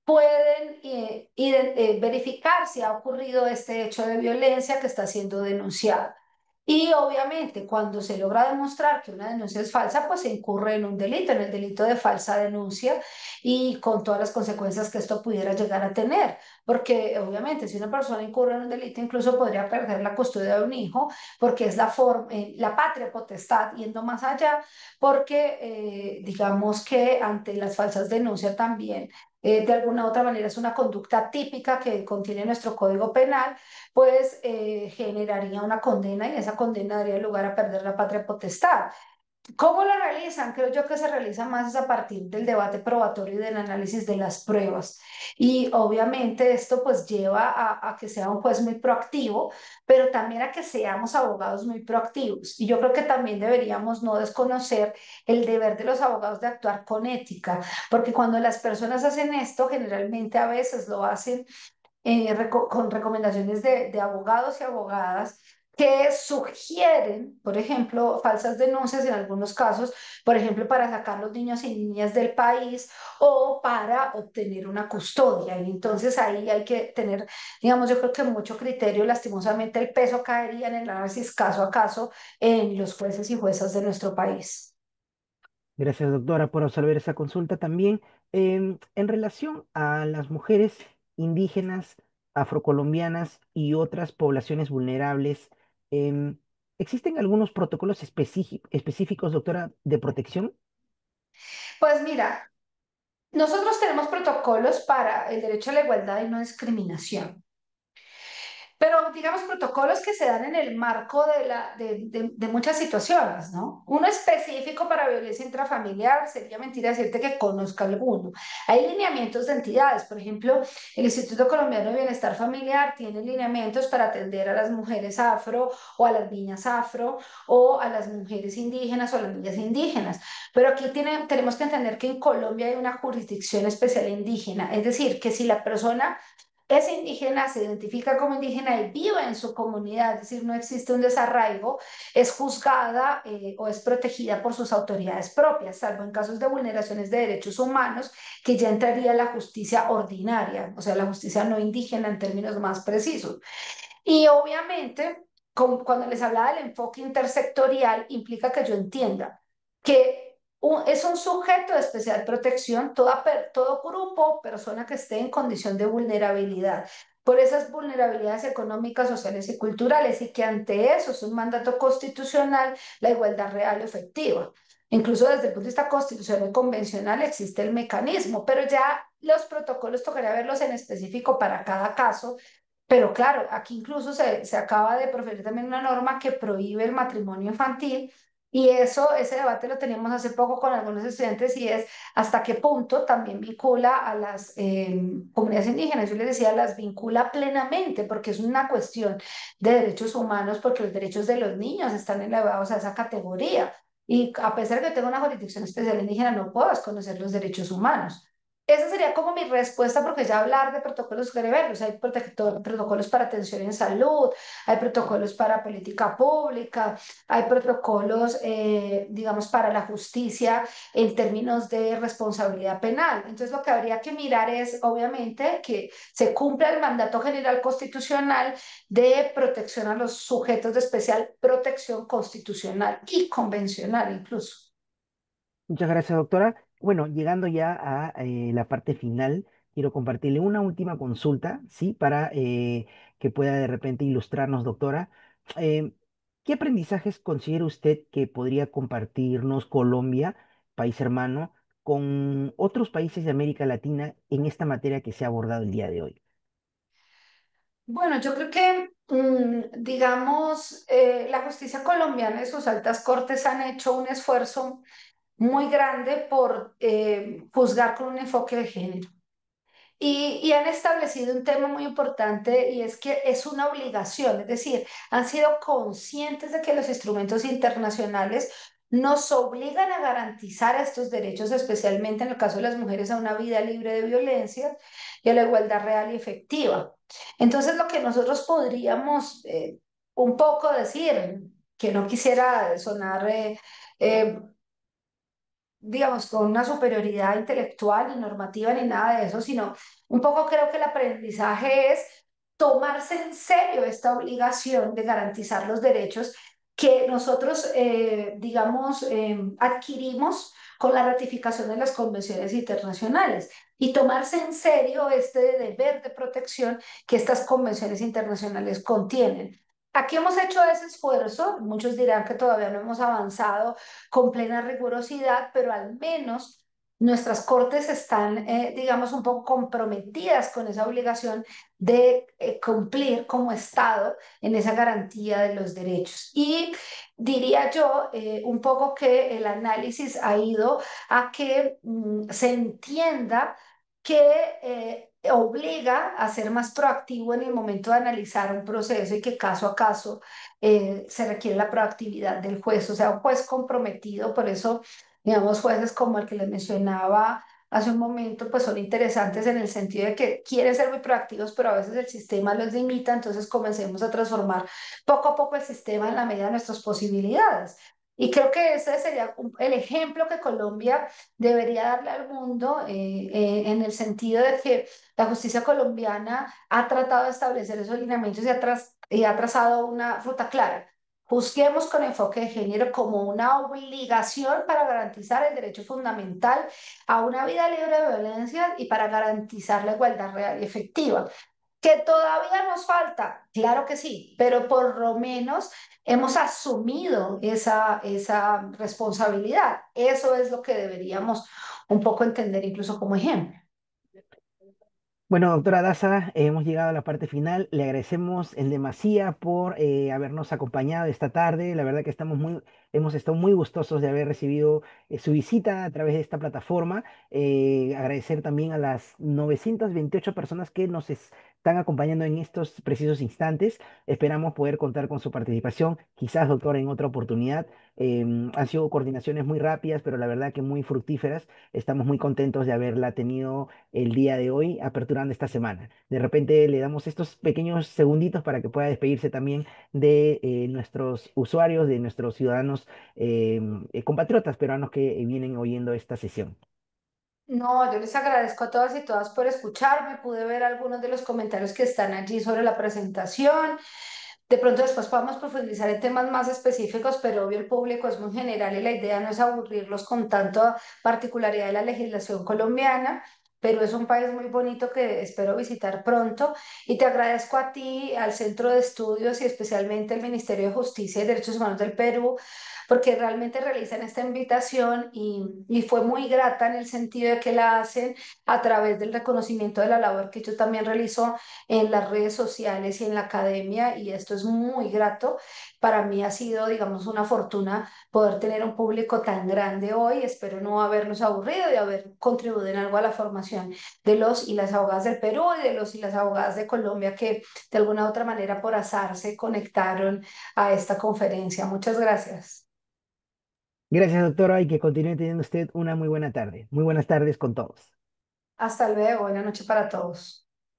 pueden verificar si ha ocurrido este hecho de violencia que está siendo denunciado. Y obviamente cuando se logra demostrar que una denuncia es falsa, pues se incurre en un delito, en el delito de falsa denuncia y con todas las consecuencias que esto pudiera llegar a tener. Porque obviamente si una persona incurre en un delito, incluso podría perder la custodia de un hijo, porque es la patria potestad, yendo más allá, porque digamos que ante las falsas denuncias también, de alguna u otra manera es una conducta típica que contiene nuestro Código Penal, pues generaría una condena y esa condena daría lugar a perder la patria potestad. ¿Cómo lo realizan? Creo yo que se realiza más es a partir del debate probatorio y del análisis de las pruebas. Y obviamente esto pues lleva a que sea un juez muy proactivo, pero también a que seamos abogados muy proactivos. Y yo creo que también deberíamos no desconocer el deber de los abogados de actuar con ética, porque cuando las personas hacen esto, generalmente a veces lo hacen con recomendaciones de abogados y abogadas que sugieren, por ejemplo, falsas denuncias en algunos casos, por ejemplo, para sacar los niños y niñas del país o para obtener una custodia. Y entonces ahí hay que tener, digamos, yo creo que mucho criterio. Lastimosamente el peso caería en el análisis caso a caso en los jueces y juezas de nuestro país. Gracias, doctora, por resolver esa consulta también. En relación a las mujeres indígenas, afrocolombianas y otras poblaciones vulnerables, em, ¿existen algunos protocolos específicos, doctora, de protección? Pues mira, nosotros tenemos protocolos para el derecho a la igualdad y no discriminación. Pero digamos protocolos que se dan en el marco de muchas situaciones, ¿no? Uno específico para violencia intrafamiliar, sería mentira decirte que conozca alguno. Hay lineamientos de entidades, por ejemplo, el Instituto Colombiano de Bienestar Familiar tiene lineamientos para atender a las mujeres afro o a las niñas afro o a las mujeres indígenas o a las niñas indígenas. Pero aquí tenemos que entender que en Colombia hay una jurisdicción especial indígena, es decir, que si la persona es indígena, se identifica como indígena y vive en su comunidad, es decir, no existe un desarraigo, es juzgada o es protegida por sus autoridades propias, salvo en casos de vulneraciones de derechos humanos, que ya entraría la justicia ordinaria, o sea, la justicia no indígena en términos más precisos. Y obviamente, cuando les hablaba del enfoque intersectorial, implica que yo entienda que es un sujeto de especial protección todo grupo, persona que esté en condición de vulnerabilidad por esas vulnerabilidades económicas, sociales y culturales, y que ante eso es un mandato constitucional la igualdad real y efectiva. Incluso desde el punto de vista constitucional y convencional existe el mecanismo, pero ya los protocolos tocaría verlos en específico para cada caso, pero claro, aquí incluso se acaba de proferir también una norma que prohíbe el matrimonio infantil y eso, ese debate lo teníamos hace poco con algunos estudiantes y es hasta qué punto también vincula a las comunidades indígenas. Yo les decía, las vincula plenamente porque es una cuestión de derechos humanos, porque los derechos de los niños están elevados a esa categoría. Y a pesar de que tengo una jurisdicción especial indígena, no puedo desconocer los derechos humanos. Esa sería como mi respuesta, porque ya hablar de protocolos verlos. Hay protocolos para atención en salud, hay protocolos para política pública, hay protocolos, digamos, para la justicia en términos de responsabilidad penal. Entonces, lo que habría que mirar es, obviamente, que se cumpla el mandato general constitucional de protección a los sujetos de especial protección constitucional y convencional incluso. Muchas gracias, doctora. Bueno, llegando ya a la parte final, quiero compartirle una última consulta, ¿sí? Para que pueda de repente ilustrarnos, doctora. Eh, ¿Qué aprendizajes considera usted que podría compartirnos Colombia, país hermano, con otros países de América Latina en esta materia que se ha abordado el día de hoy? Bueno, yo creo que, digamos, la justicia colombiana y sus altas cortes han hecho un esfuerzo muy grande por juzgar con un enfoque de género. Y han establecido un tema muy importante y es que es una obligación, es decir, han sido conscientes de que los instrumentos internacionales nos obligan a garantizar estos derechos, especialmente en el caso de las mujeres, a una vida libre de violencia y a la igualdad real y efectiva. Entonces, lo que nosotros podríamos un poco decir, que no quisiera sonar eh, digamos, con una superioridad intelectual ni normativa ni nada de eso, sino un poco creo que el aprendizaje es tomarse en serio esta obligación de garantizar los derechos que nosotros, digamos, adquirimos con la ratificación de las convenciones internacionales y tomarse en serio este deber de protección que estas convenciones internacionales contienen. Aquí hemos hecho ese esfuerzo, muchos dirán que todavía no hemos avanzado con plena rigurosidad, pero al menos nuestras cortes están, digamos, un poco comprometidas con esa obligación de cumplir como Estado en esa garantía de los derechos. Y diría yo un poco que el análisis ha ido a que se entienda que obliga a ser más proactivo en el momento de analizar un proceso y que caso a caso se requiere la proactividad del juez, o sea, un juez comprometido. Por eso, digamos, jueces como el que les mencionaba hace un momento, pues son interesantes en el sentido de que quieren ser muy proactivos, pero a veces el sistema los limita, entonces comencemos a transformar poco a poco el sistema en la medida de nuestras posibilidades. Y creo que ese sería el ejemplo que Colombia debería darle al mundo, en el sentido de que la justicia colombiana ha tratado de establecer esos lineamientos y ha trazado una ruta clara. Juzguemos con enfoque de género como una obligación para garantizar el derecho fundamental a una vida libre de violencia y para garantizar la igualdad real y efectiva. Que todavía nos falta, claro que sí, pero por lo menos hemos asumido esa responsabilidad. Eso es lo que deberíamos un poco entender incluso como ejemplo. Bueno, doctora Daza, hemos llegado a la parte final. Le agradecemos en demasía por habernos acompañado esta tarde. La verdad que hemos estado muy gustosos de haber recibido su visita a través de esta plataforma. Agradecer también a las 928 personas que nos están acompañando en estos precisos instantes. Esperamos poder contar con su participación, quizás, doctora, en otra oportunidad. Han sido coordinaciones muy rápidas, pero la verdad que muy fructíferas. Estamos muy contentos de haberla tenido el día de hoy, aperturando esta semana. De repente le damos estos pequeños segunditos para que pueda despedirse también de nuestros usuarios, de nuestros ciudadanos compatriotas peruanos que vienen oyendo esta sesión. No, yo les agradezco a todas y todas por escucharme. Pude ver algunos de los comentarios que están allí sobre la presentación. De pronto después podamos profundizar en temas más específicos, pero obvio el público es muy general y la idea no es aburrirlos con tanta particularidad de la legislación colombiana. Pero es un país muy bonito que espero visitar pronto y te agradezco a ti, al Centro de Estudios y especialmente al Ministerio de Justicia y Derechos Humanos del Perú, porque realmente realizan esta invitación y fue muy grata en el sentido de que la hacen a través del reconocimiento de la labor que yo también realizo en las redes sociales y en la academia, y esto es muy grato. Para mí ha sido, digamos, una fortuna poder tener un público tan grande hoy. Espero no haberlos aburrido y haber contribuido en algo a la formación de los y las abogadas del Perú y de los y las abogadas de Colombia que de alguna u otra manera por azar se conectaron a esta conferencia. Muchas gracias. Gracias, doctora, y que continúe teniendo usted una muy buena tarde. Muy buenas tardes con todos. Hasta luego. Buenas noches para todos.